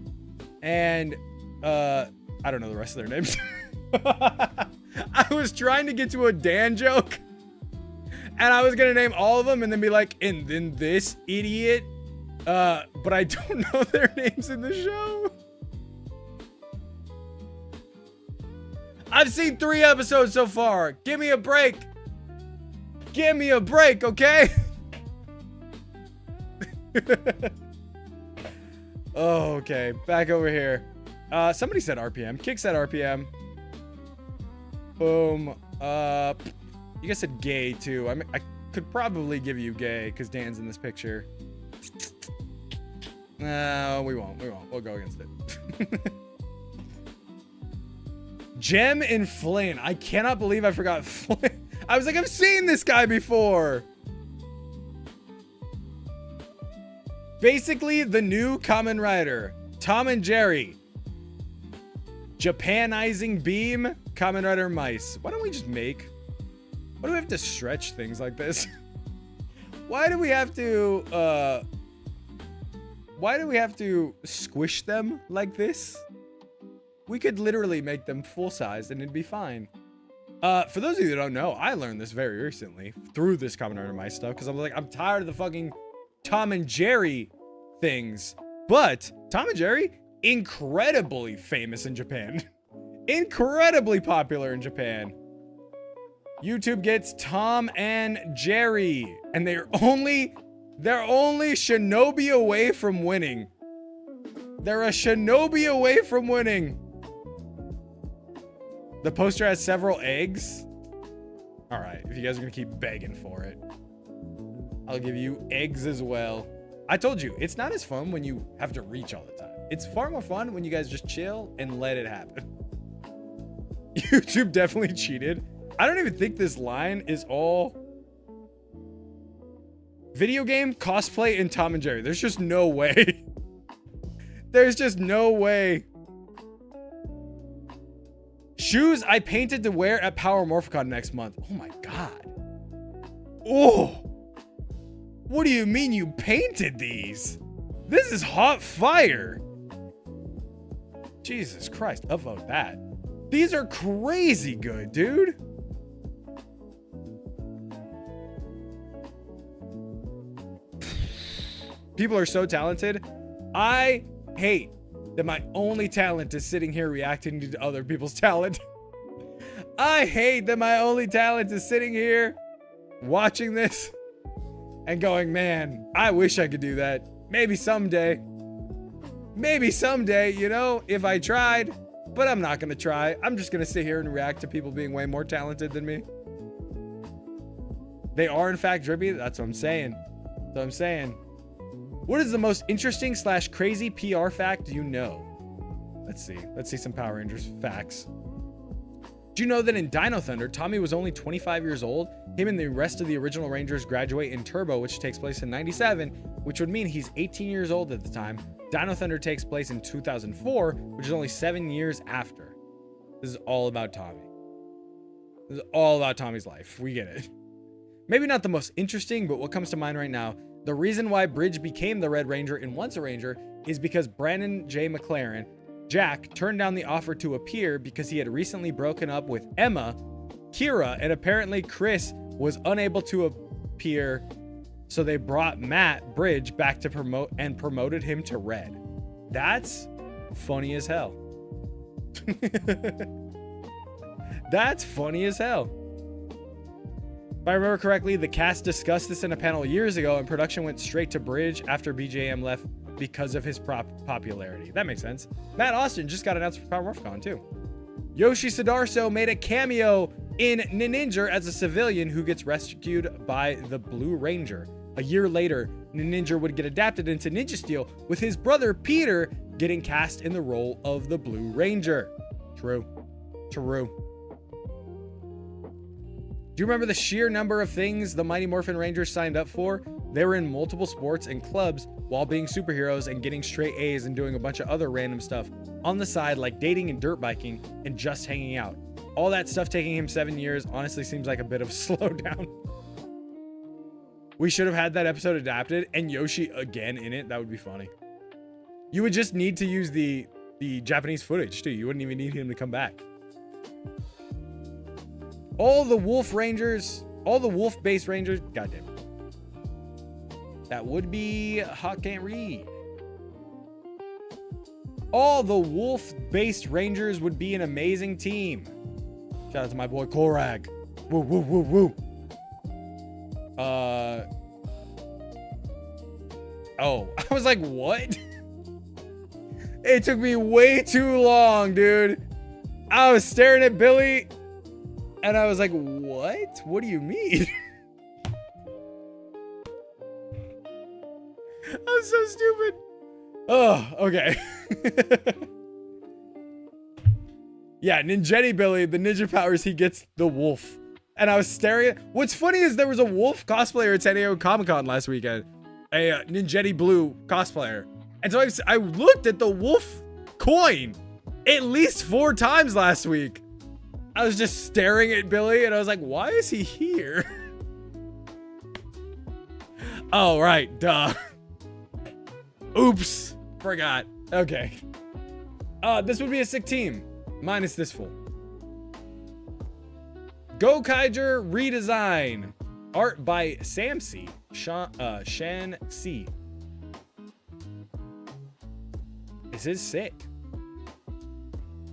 and I don't know the rest of their names. I was trying to get to a Dan joke and I was gonna name all of them and then be like, and then this idiot, but I don't know their names in the show. I've seen 3 episodes so far. Give me a break. Give me a break, okay? Oh, okay. Back over here. Somebody said RPM. Kick said RPM. Boom. You guys said gay too. I could probably give you gay because Dan's in this picture. No, we won't. We won't. We'll go against it. Jem and Flynn. I cannot believe I forgot Flynn. I was like, I've seen this guy before. Basically, the new Kamen Rider. Tom and Jerry. Japanizing Beam. Kamen Rider Mice. Why don't we just make... Why do we have to stretch things like this? Why do we have to... Why do we have to squish them like this? We could literally make them full size and it'd be fine. For those of you that don't know, I learned this very recently through this Kamen Rider Mice stuff because I'm like, I'm tired of the fucking Tom and Jerry things. But Tom and Jerry, incredibly famous in Japan. Incredibly popular in Japan. YouTube gets Tom and Jerry, and they're only shinobi away from winning. They're a shinobi away from winning. The poster has several eggs. All right, if you guys are gonna keep begging for it, I'll give you eggs as well. I told you, it's not as fun when you have to reach all the time. It's far more fun when you guys just chill and let it happen. YouTube definitely cheated. I don't even think this line is all video game, cosplay, and Tom and Jerry. There's just no way. There's just no way. Shoes I painted to wear at Power Morphicon next month. Oh my god. Oh. What do you mean you painted these? This is hot fire. Jesus Christ, upvote that. These are crazy good, dude. People are so talented. I hate that my only talent is sitting here reacting to other people's talent. I hate that my only talent is sitting here watching this and going, man, I wish I could do that. Maybe someday. Maybe someday, you know, if I tried. But I'm not gonna try. I'm just gonna sit here and react to people being way more talented than me. They are in fact drippy. That's what I'm saying. That's what I'm saying. What is the most interesting / crazy PR fact you know? Let's see. Let's see some Power Rangers facts. Do you know that in Dino Thunder, Tommy was only 25 years old? Him and the rest of the original Rangers graduate in Turbo, which takes place in 97, which would mean he's 18 years old at the time. Dino Thunder takes place in 2004, which is only 7 years after. This is all about Tommy. This is all about Tommy's life. We get it. Maybe not the most interesting, but what comes to mind right now, the reason why Bridge became the Red Ranger in Once a Ranger is because Brandon J. McLaren, Jack, turned down the offer to appear because he had recently broken up with Emma, Kira, and apparently Chris was unable to appear, so they brought Matt Bridge back to promoted him to Red. That's funny as hell. That's funny as hell. If I remember correctly, the cast discussed this in a panel years ago, and production went straight to Bridge after BJM left because of his popularity. That makes sense. Matt Austin just got announced for Power Morph Con too. Yoshi Sudarso made a cameo in Ninja as a civilian who gets rescued by the Blue Ranger. A year later, Ninja would get adapted into Ninja Steel, with his brother Peter getting cast in the role of the Blue Ranger. True. True. Do you remember the sheer number of things the Mighty Morphin Rangers signed up for? They were in multiple sports and clubs while being superheroes and getting straight A's and doing a bunch of other random stuff on the side, like dating and dirt biking and just hanging out. All that stuff taking him 7 years honestly seems like a bit of a slowdown. We should have had that episode adapted and Yoshi again in it. That would be funny. You would just need to use the Japanese footage too. You wouldn't even need him to come back. All the Wolf Rangers, all the Wolf-based Rangers, goddamn. That would be Hawk Can't Read. All the Wolf-based Rangers would be an amazing team. Shout out to my boy Korag. Woo, woo, woo, woo. Oh, I was like, what? It took me way too long, dude. I was staring at Billy and I was like, what? What do you mean? I'm so stupid. Oh, okay. Yeah, Ninjetti Billy, the ninja powers, he gets the wolf. And I was staring at... What's funny is there was a wolf cosplayer at San Diego Comic-Con last weekend. A Ninjetti Blue cosplayer. And so I looked at the wolf coin at least 4 times last week. I was just staring at Billy and I was like, why is he here? Oh, right. Duh. Oops. Forgot. Okay. This would be a sick team. Minus this fool. Gokaiger redesign. Art by Sam C. Shan C. This is sick.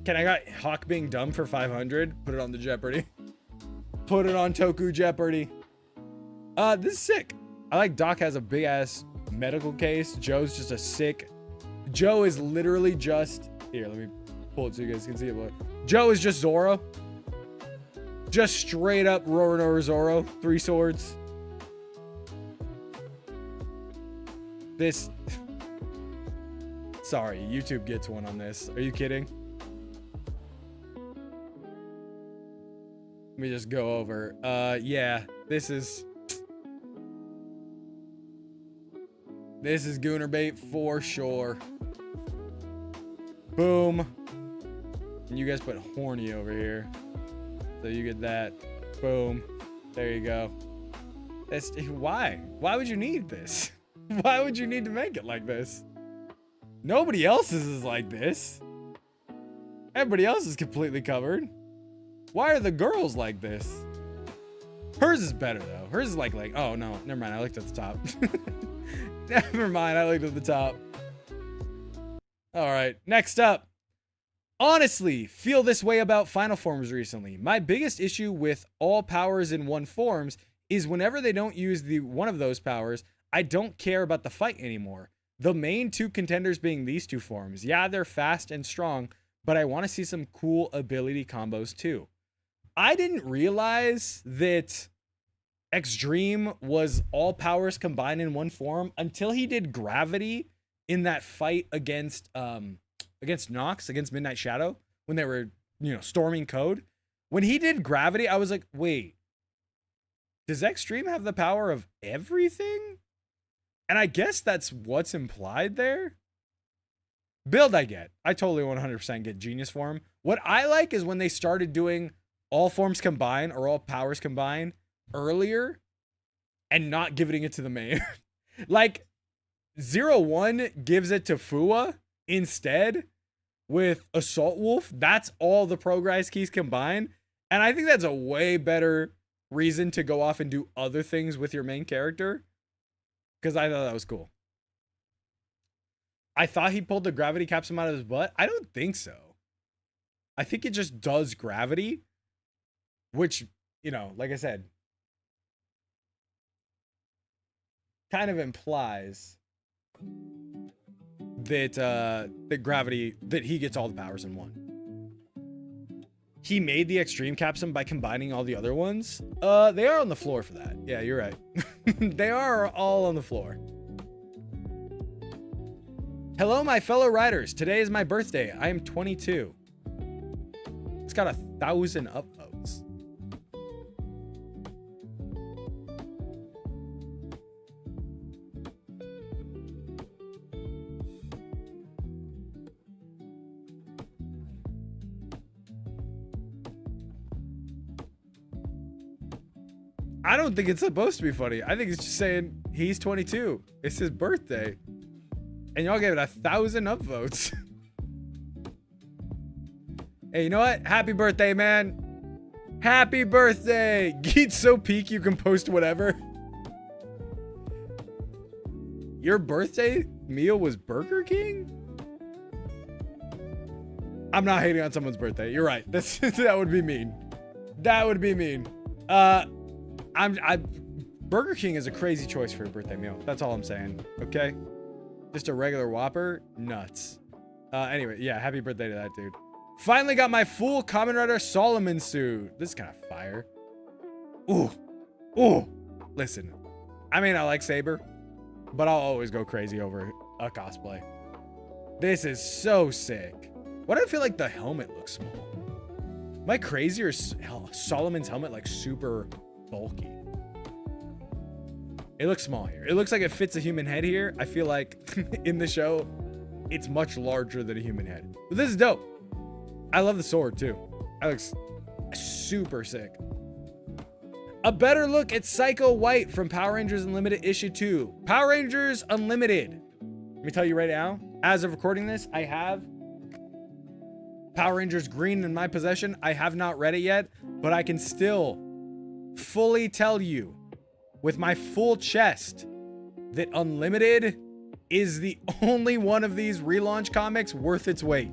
Can I got Hawk being dumb for 500? Put it on the Jeopardy. Put it on Toku Jeopardy. This is sick. I like Doc has a big ass medical case. Joe's just a sick. Joe is literally just here. Let me pull it so you guys can see it. But Joe is just Zoro. Just straight up Roronoa Zoro. 3 swords. This. Sorry, YouTube gets one on this. Are you kidding? Let me just go over. Yeah, this is Gooner bait for sure. Boom. And you guys put horny over here. So you get that. Boom. There you go. That's why? Why would you need this? Why would you need to make it like this? Nobody else's is like this. Everybody else is completely covered. Why are the girls like this? Hers is better though. Hers is like, oh no, never mind. I looked at the top. Never mind. I looked at the top. All right, next up. Honestly, feel this way about Final Forms recently. My biggest issue with all powers in one forms is whenever they don't use one of those powers, I don't care about the fight anymore. The main 2 contenders being these 2 forms. Yeah, they're fast and strong, but I want to see some cool ability combos too. I didn't realize that Extreme was all powers combined in one form until he did gravity in that fight against Nox, against Midnight Shadow, when they were, storming code. When he did gravity, I was like, wait, does Extreme have the power of everything? And I guess that's what's implied there. Build I get. I totally 100% get Genius form. What I like is when they started doing all forms combined or all powers combined earlier and not giving it to the main. Like 0-1 gives it to Fua instead with Assault Wolf. That's all the progress keys combined. And I think that's a way better reason to go off and do other things with your main character. Because I thought that was cool. I thought he pulled the gravity capsule out of his butt. I don't think so. I think it just does gravity. Which, like I said, kind of implies that that he gets all the powers in one. He made the extreme capsule by combining all the other ones. They are on the floor for that. Yeah, you're right. They are all on the floor. Hello, my fellow riders. Today is my birthday. I am 22. It's got 1,000 upvotes. I don't think it's supposed to be funny. I think it's just saying he's 22. It's his birthday. And y'all gave it 1,000 upvotes. Hey, you know what? Happy birthday, man. Happy birthday. Geet's so peak you can post whatever. Your birthday meal was Burger King? I'm not hating on someone's birthday. You're right. That would be mean. That would be mean. Burger King is a crazy choice for a birthday meal. That's all I'm saying. Okay? Just a regular Whopper? Nuts. Anyway, yeah, happy birthday to that dude. Finally got my full Kamen Rider Solomon suit. This is kind of fire. Ooh. Ooh. Listen, I mean, I like Saber, but I'll always go crazy over a cosplay. This is so sick. Why do I feel like the helmet looks small? Am I crazy, or Solomon's helmet like super bulky? It looks small here. It looks like it fits a human head here. I feel like in the show, it's much larger than a human head. But this is dope. I love the sword too. That looks super sick. A better look at Psycho White from Power Rangers Unlimited issue 2. Power Rangers Unlimited. Let me tell you right now, as of recording this, I have Power Rangers Green in my possession. I have not read it yet, but I can still fully tell you with my full chest that Unlimited is the only one of these relaunch comics worth its weight.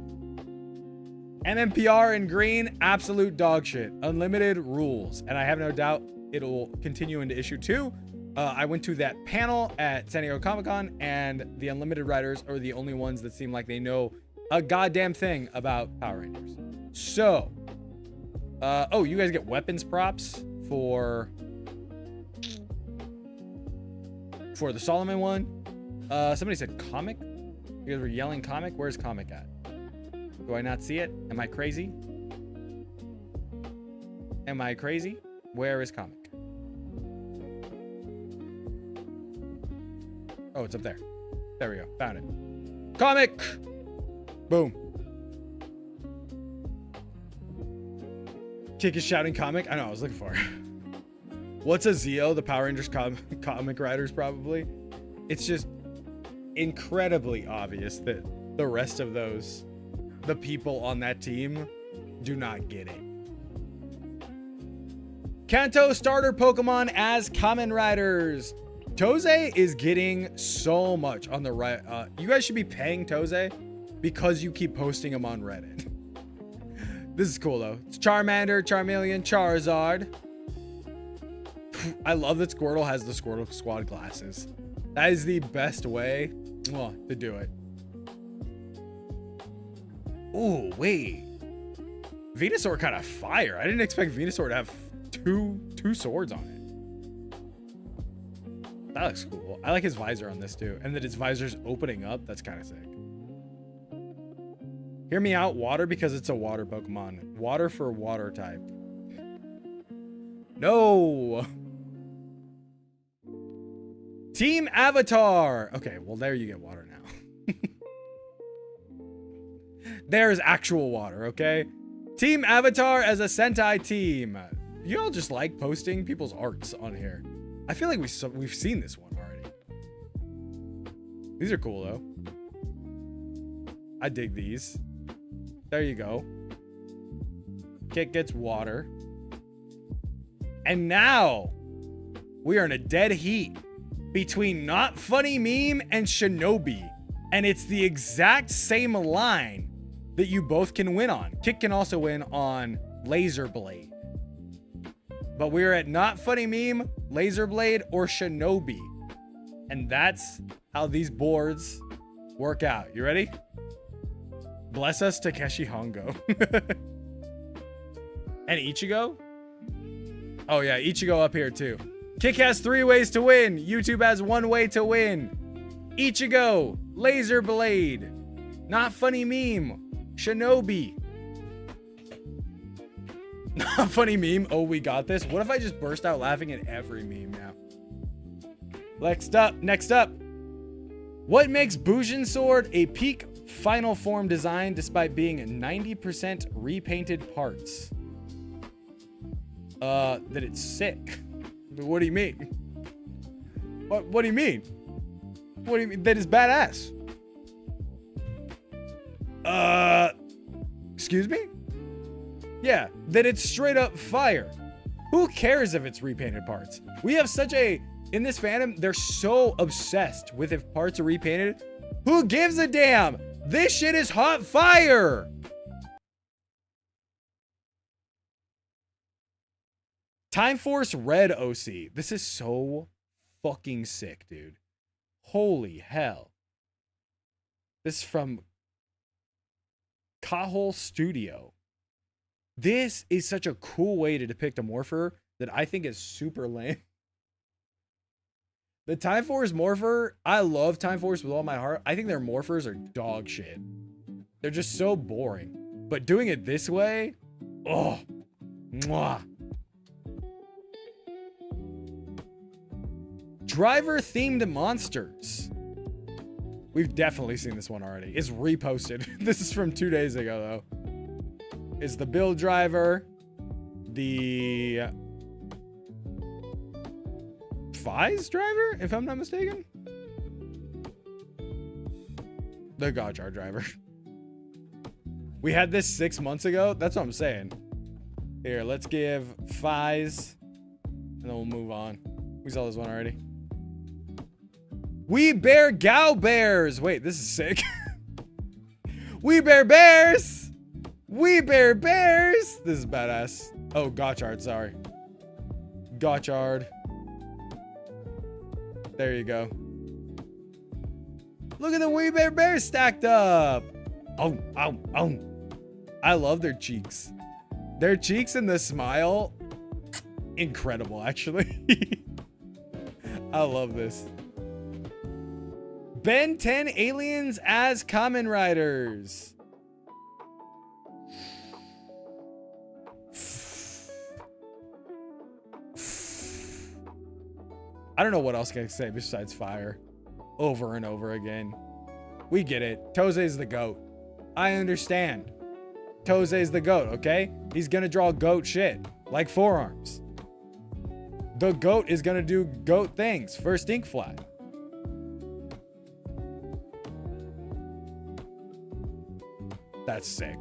MMPR and Green, absolute dog shit. Unlimited rules, and I have no doubt it'll continue into issue 2. I went to that panel at San Diego Comic-Con, and the Unlimited writers are the only ones that seem like they know a goddamn thing about Power Rangers. So, oh, you guys get weapons props for the Solomon one. Somebody said comic. You guys were yelling comic. Where's comic at? Do I not see it? Am I crazy? Am I crazy? Where is comic? Oh, it's up there. There we go. Found it. Comic! Boom. Kick is shouting comic. I know, I was looking for it. What's a Zeo? The Power Rangers comic writers, probably. It's just incredibly obvious that the rest of the people on that team do not get it. Kanto starter Pokemon as Kamen Riders. Toze is getting so much on the right. You guys should be paying Toze because you keep posting him on Reddit. This is cool though. It's Charmander, Charmeleon, Charizard. I love that Squirtle has the Squirtle Squad glasses. That is the best way to do it. Ooh, wait. Venusaur kind of fire. I didn't expect Venusaur to have two swords on it. That looks cool. I like his visor on this too. And that his visor's opening up. That's kind of sick. Hear me out, water, because it's a water Pokemon. Water for water type. No. Team Avatar. Okay, well, there you get water now. There's actual water, okay? Team Avatar as a Sentai team. You all just like posting people's arts on here. I feel like we've seen this one already. These are cool, though. I dig these. There you go. Kit gets water. And now we are in a dead heat between Not Funny Meme and Shinobi. And it's the exact same line that you both can win on. Kit can also win on Laser Blade. But we're at Not Funny Meme, Laser Blade, or Shinobi. And that's how these boards work out. You ready? Bless us, Takeshi Hongo. And Ichigo? Oh yeah, Ichigo up here too. Kick has 3 ways to win. YouTube has 1 way to win. Ichigo, Laser Blade, Not Funny Meme, Shinobi. Not Funny Meme. Oh, we got this. What if I just burst out laughing at every meme now? Next up. What makes Bujin Sword a peak final form design despite being 90% repainted parts? That it's sick. What do you mean? What do you mean? What do you mean? That is badass. Excuse me? Yeah, that it's straight up fire. Who cares if it's repainted parts? We have such a, in this fandom, they're so obsessed with if parts are repainted. Who gives a damn? This shit is hot fire. Time Force Red OC. This is so fucking sick, dude. Holy hell. This is from Kahol Studio. This is such a cool way to depict a Morpher that I think is super lame. The Time Force Morpher, I love Time Force with all my heart. I think their Morphers are dog shit. They're just so boring. But doing it this way, oh, mwah. Driver-themed monsters. We've definitely seen this one already. It's reposted. This is from 2 days ago, though. Is the build driver, the Fies driver, if I'm not mistaken? The Gotchard driver. We had this 6 months ago. That's what I'm saying. Here, let's give Fies, and then we'll move on. We saw this one already. We Bear Gal Bears. Wait, this is sick. We Bear Bears. We Bear Bears. This is badass. Oh, Gotchard, sorry. Gotchard. There you go. Look at the We Bear Bears stacked up. Oh, oh, oh. I love their cheeks. Their cheeks and the smile. Incredible, actually. I love this. Ben 10 aliens as Kamen Riders. I don't know what else I can say besides fire. Over and over again. We get it. Toze's the GOAT. I understand. Toze's the GOAT, okay? He's gonna draw GOAT shit. Like forearms. The GOAT is gonna do GOAT things. First ink flat. That's sick.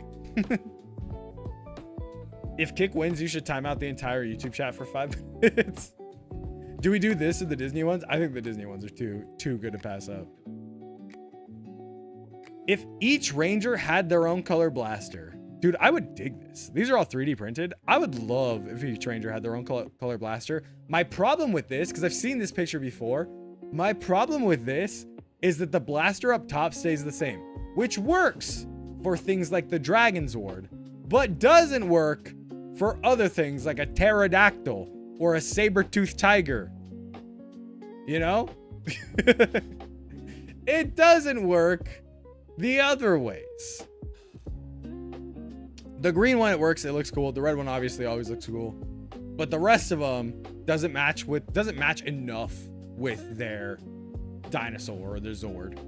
If Kick wins, you should time out the entire YouTube chat for 5 minutes. Do we do this in the Disney ones? I think the Disney ones are too good to pass up. If each ranger had their own color blaster, dude, I would dig this. These are all 3D printed. I would love if each ranger had their own color blaster. My problem with this, because I've seen this picture before, my problem with this is that the blaster up top stays the same, which works for things like the Dragon Zord, but doesn't work for other things like a pterodactyl or a saber-toothed tiger. You know? It doesn't work the other ways. The green one, it works. It looks cool. The red one obviously always looks cool. But the rest of them doesn't match enough with their dinosaur or their Zord.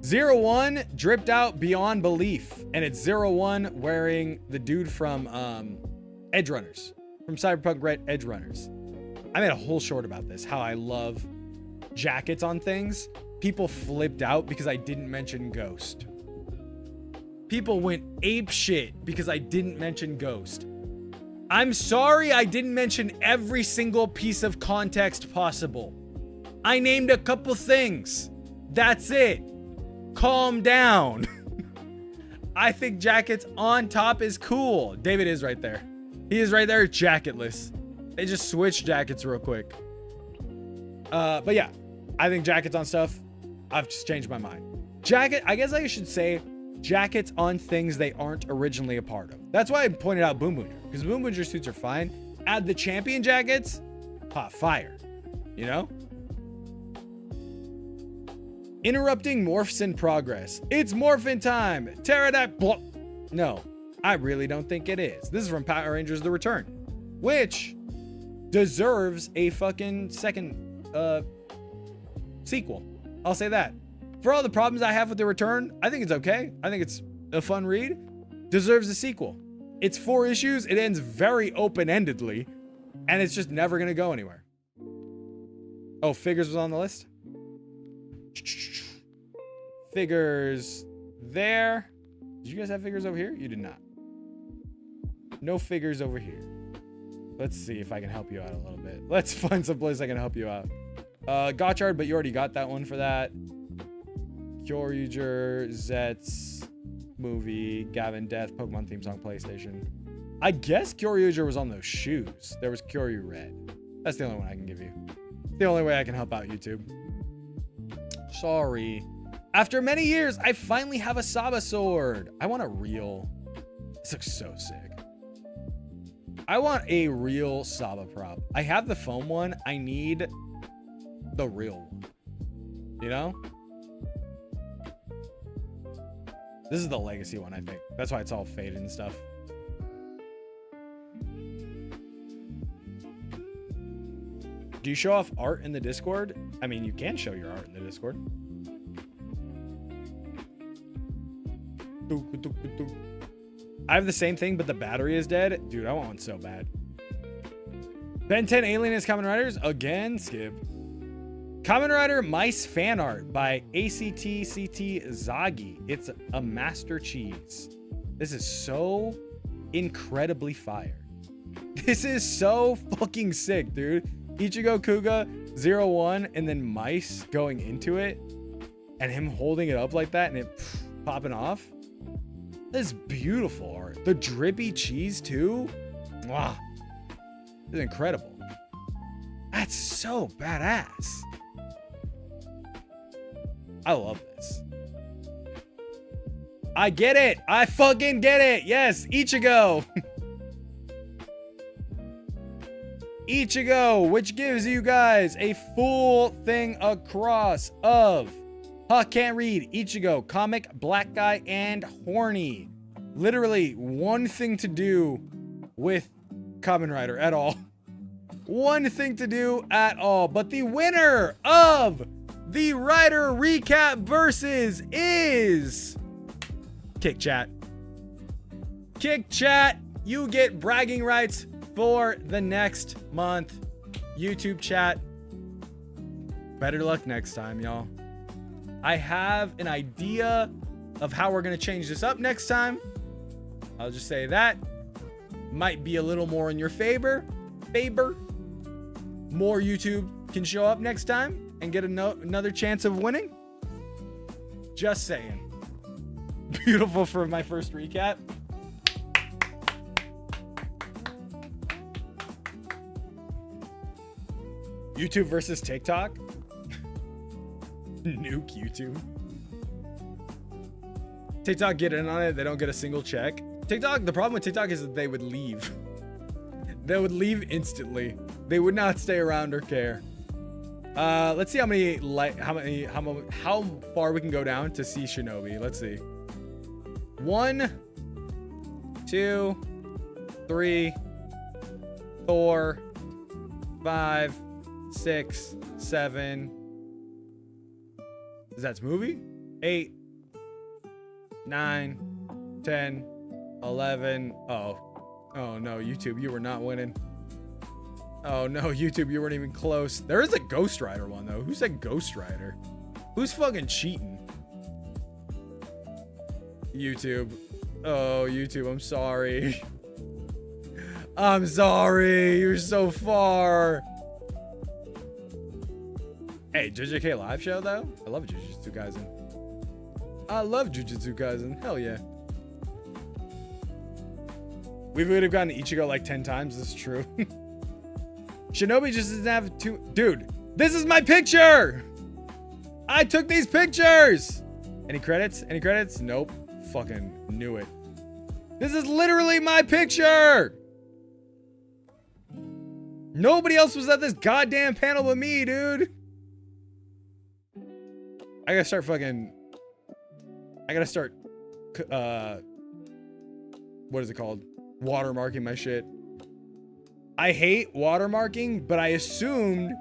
01 dripped out beyond belief. And it's 01 wearing the dude from Edge Runners. From Cyberpunk Red Edge Runners. I made a whole short about this. How I love jackets on things. People flipped out because I didn't mention Ghost. People went ape shit because I didn't mention Ghost. I'm sorry I didn't mention every single piece of context possible. I named a couple things. That's it. Calm down. I think jackets on top is cool. David is right there. He is right there jacketless. They just switched jackets real quick. But yeah, I think jackets on stuff, I've just changed my mind. I guess I should say jackets on things they aren't originally a part of. That's why I pointed out Boom Boonger, because Boom Boonger suits are fine. Add the champion jackets, hot fire, you know? Interrupting morphs in progress. It's morphin' time. Pterodactyl. No, I really don't think it is. This is from Power Rangers The Return, which deserves a fucking second sequel. I'll say that. For all the problems I have with The Return, I think it's okay. I think it's a fun read. Deserves a sequel. It's 4 issues. It ends very open-endedly, and it's just never gonna go anywhere. Oh, Figures was on the list? Figures there. Did you guys have Figures over here? You did not. No Figures over here. Let's see if I can help you out a little bit. Let's find some place I can help you out. Gotchard, but you already got that one for that. Kyoryuger, Zets, movie, Gavin Death, Pokemon theme song, PlayStation. I guess Kyoryuger was on those shoes. There was Kyoryu Red. That's the only one I can give you. The only way I can help out YouTube. Sorry. After many years, I finally have a Saba sword. I want a real... This looks so sick. I want a real Saba prop. I have the foam one. I need the real one. You know? This is the legacy one, I think. That's why it's all faded and stuff. Do you show off art in the Discord? I mean, you can show your art in the Discord. I have the same thing, but the battery is dead. Dude, I want one so bad. Ben 10 Alien is Kamen Riders. Again, skip. Kamen Rider Mice fan art by ACTCT Zagi. It's a master cheese. This is so incredibly fire. This is so fucking sick, dude. Ichigo Kuga 01 and then mice going into it and him holding it up like that and it popping off. This is beautiful art. The drippy cheese too. Wow. This is incredible. That's so badass. I love this. I get it. I fucking get it. Yes, Ichigo. Ichigo, which gives you guys a full thing across of Can't Read, Ichigo, Comic, Black Guy, and Horny. Literally one thing to do with Kamen Rider at all. One thing to do at all. But the winner of the Rider Recap Versus is Kick Chat. Kick Chat, you get bragging rights for the next month. YouTube chat. Better luck next time, y'all. I have an idea of how we're going to change this up next time. I'll just say that. Might be a little more in your favor. More YouTube can show up next time and get another chance of winning. Just saying. Beautiful for my first recap. YouTube versus TikTok. Nuke YouTube. TikTok get in on it. They don't get a single check. TikTok, the problem with TikTok is that they would leave. They would leave instantly. They would not stay around or care. Let's see how far we can go down to see Shinobi. Let's see. 1, 2, 3, 4, 5, 6, 7. Is that movie? 8, 9, 10, 11. Oh no, YouTube, you were not winning. Oh no, YouTube, you weren't even close. There is a Ghost Rider one though. Who said Ghost Rider? Who's fucking cheating? YouTube. Oh, YouTube, I'm sorry. I'm sorry. You're so far. Hey, JJK live show though? I love Jujutsu Kaisen. I love Jujutsu Kaisen. Hell yeah. We would have gotten Ichigo like 10 times. This is true. Shinobi just doesn't have two. Dude, this is my picture. I took these pictures. Any credits? Any credits? Nope. Fucking knew it. This is literally my picture. Nobody else was at this goddamn panel but me, dude. I gotta start what is it called? Watermarking my shit. I hate watermarking, but I assumed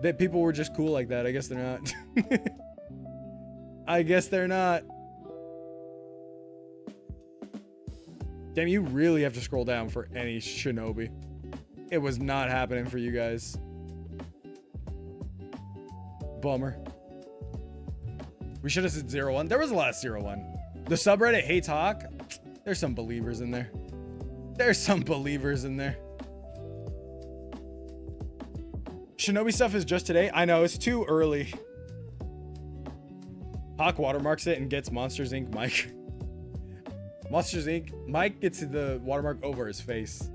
that people were just cool like that. I guess they're not. I guess they're not. Damn, you really have to scroll down for any Shinobi. It was not happening for you guys. Bummer. We should have said 01. There was a lot of 01. The subreddit hates Hawk. There's some believers in there. There's some believers in there. Shinobi stuff is just today. I know, it's too early. Hawk watermarks it and gets Monsters Inc. Mike. Monsters Inc. Mike gets the watermark over his face.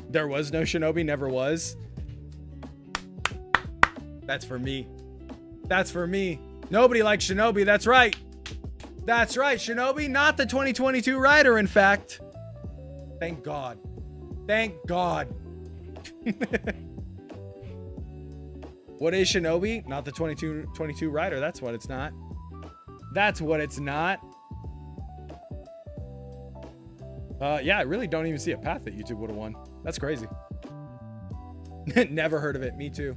There was no Shinobi, never was. That's for me. That's for me. Nobody likes Shinobi, that's right. That's right, Shinobi, not the 2022 writer, in fact. Thank God. Thank God. What is Shinobi? Not the 22 writer, that's what it's not. That's what it's not. Yeah, I really don't even see a path that YouTube would have won. That's crazy. Never heard of it. Me too.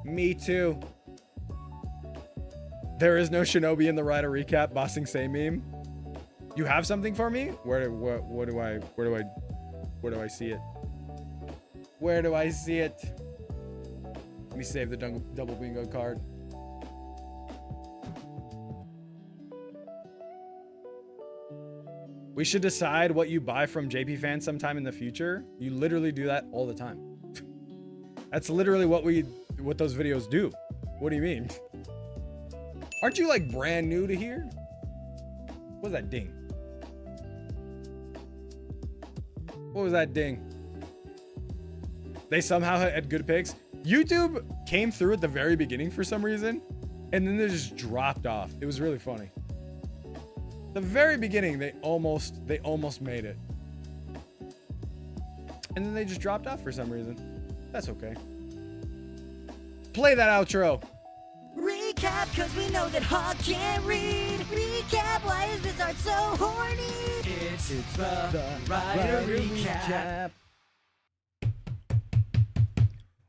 Me too. There is no Shinobi in the writer recap. Bossing Say meme. You have something for me? Where do I see it? Where do I see it? Let me save the double bingo card. We should decide what you buy from JP fans sometime in the future. You literally do that all the time. That's literally what those videos do. What do you mean? Aren't you like brand new to here? What was that ding? What was that ding? They somehow had good picks. YouTube came through at the very beginning for some reason, and then they just dropped off. It was really funny. The very beginning, they almost made it. And then they just dropped off for some reason. That's okay. Play that outro. Recap, cause we know that Hawk can't read. Recap, why is this art so horny? It's the Rider Recap.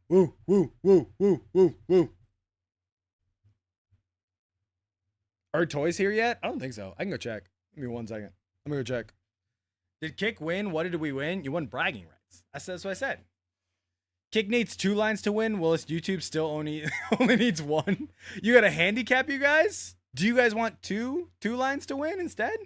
Woo, woo, woo, woo, woo, woo. Are toys here yet? I don't think so. I can go check. Give me 1 second. Let me go check. Did Kick win? What did we win? You won bragging rights. That's what I said. Kick needs 2 lines to win. Willis YouTube still only needs 1. You got a handicap, you guys? Do you guys want two lines to win instead?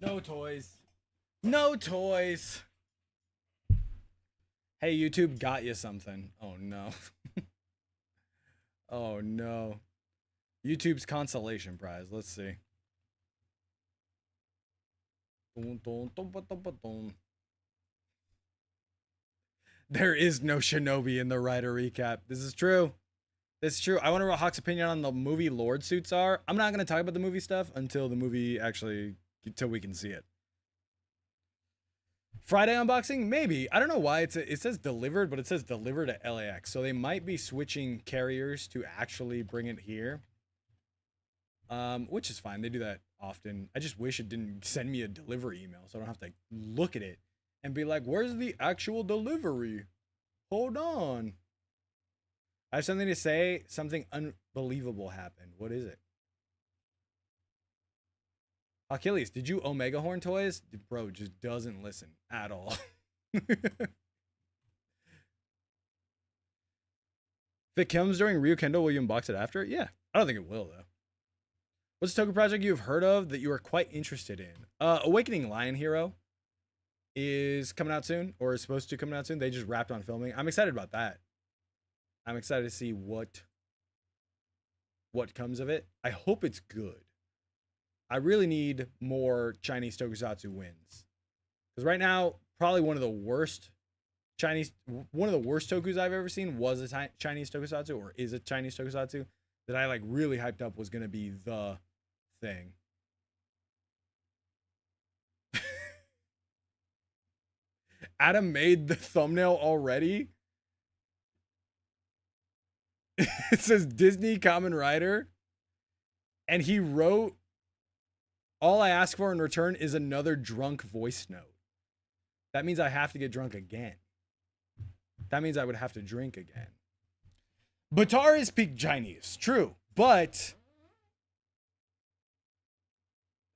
No toys. No toys. Hey, YouTube got you something. Oh, no. Oh, no. YouTube's consolation prize. Let's see. There is no Shinobi in the writer recap. This is true. This is true. I wonder what Hawk's opinion on the movie Lord suits are. I'm not going to talk about the movie stuff until the movie actually, until we can see it. Friday unboxing? Maybe. I don't know why it says delivered, but it says delivered at LAX. So they might be switching carriers to actually bring it here. Which is fine. They do that often. I just wish it didn't send me a delivery email so I don't have to look at it and be like, where's the actual delivery? Hold on. I have something to say. Something unbelievable happened. What is it? Achilles, did you Omega Horn toys? Bro, just doesn't listen at all. If it comes during Ryukendo, will you unbox it after? Yeah. I don't think it will, though. What's a Toku project you've heard of that you are quite interested in? Awakening Lion Hero is coming out soon, or is supposed to come out soon. They just wrapped on filming. I'm excited about that. I'm excited to see what comes of it. I hope it's good. I really need more Chinese tokusatsu wins. Because right now, probably one of the worst tokus I've ever seen was a Chinese tokusatsu, or is a Chinese tokusatsu, that I like really hyped up was going to be the thing. Adam made the thumbnail already. It says Disney Kamen Rider. And he wrote, all I ask for in return is another drunk voice note. That means I have to get drunk again. That means I would have to drink again. Batar is peak Chinese, true. But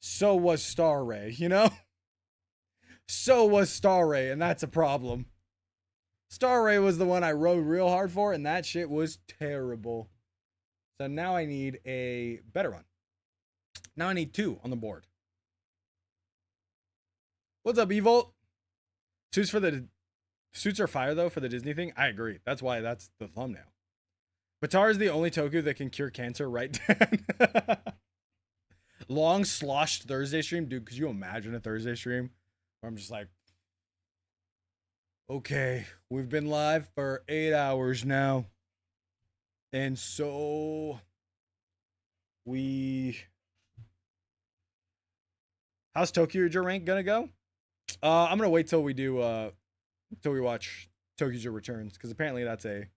so was Star Ray, you know? So was Star Ray, and that's a problem. Star Ray was the one I rode real hard for, and that shit was terrible. So now I need a better one. Now I need 2 on the board. What's up, Evolt? Suits are fire, though, for the Disney thing. I agree. That's why that's the thumbnail. Batar is the only Toku that can cure cancer, right, Dan? Long sloshed Thursday stream. Dude, could you imagine a Thursday stream where I'm just like, okay, we've been live for 8 hours now. And so how's Tokyo rank gonna go? I'm gonna wait till we do till we watch Tokyo Returns, because apparently that's a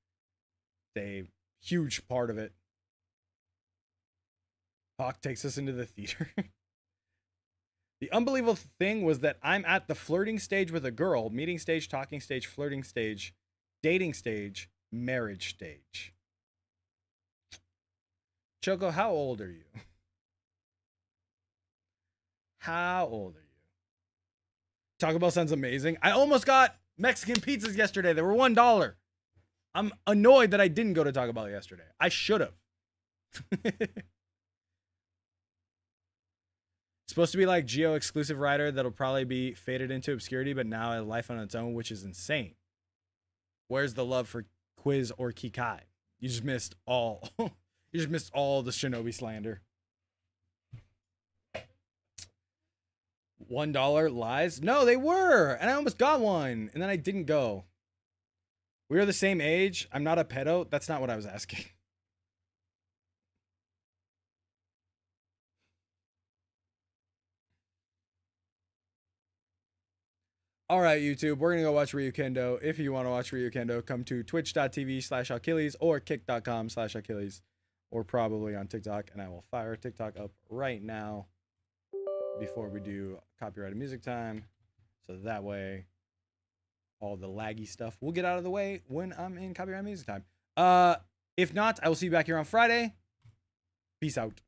huge part of it. Hawk takes us into the theater. The unbelievable thing was that I'm at the flirting stage with a girl, meeting stage, talking stage, flirting stage, dating stage, marriage stage. Choco, how old are you? How old are you? Taco Bell sounds amazing. I almost got Mexican pizzas yesterday. They were $1. I'm annoyed that I didn't go to Taco Bell yesterday. I should have. Supposed to be like Geo exclusive rider that'll probably be faded into obscurity, but now a life on its own, which is insane. Where's the love for Quiz or Kikai? You just missed all. You just missed all the Shinobi slander. $1 lies? No, they were, and I almost got one, and then I didn't go. We are the same age. I'm not a pedo. That's not what I was asking. All right, YouTube, we're going to go watch Ryukendo. If you want to watch Ryukendo, come to twitch.tv/Achilles or kick.com/Achilles, or probably on TikTok, and I will fire TikTok up right now before we do copyrighted music time, so that way all the laggy stuff will get out of the way when I'm in copyrighted music time. If not, I will see you back here on Friday. Peace out.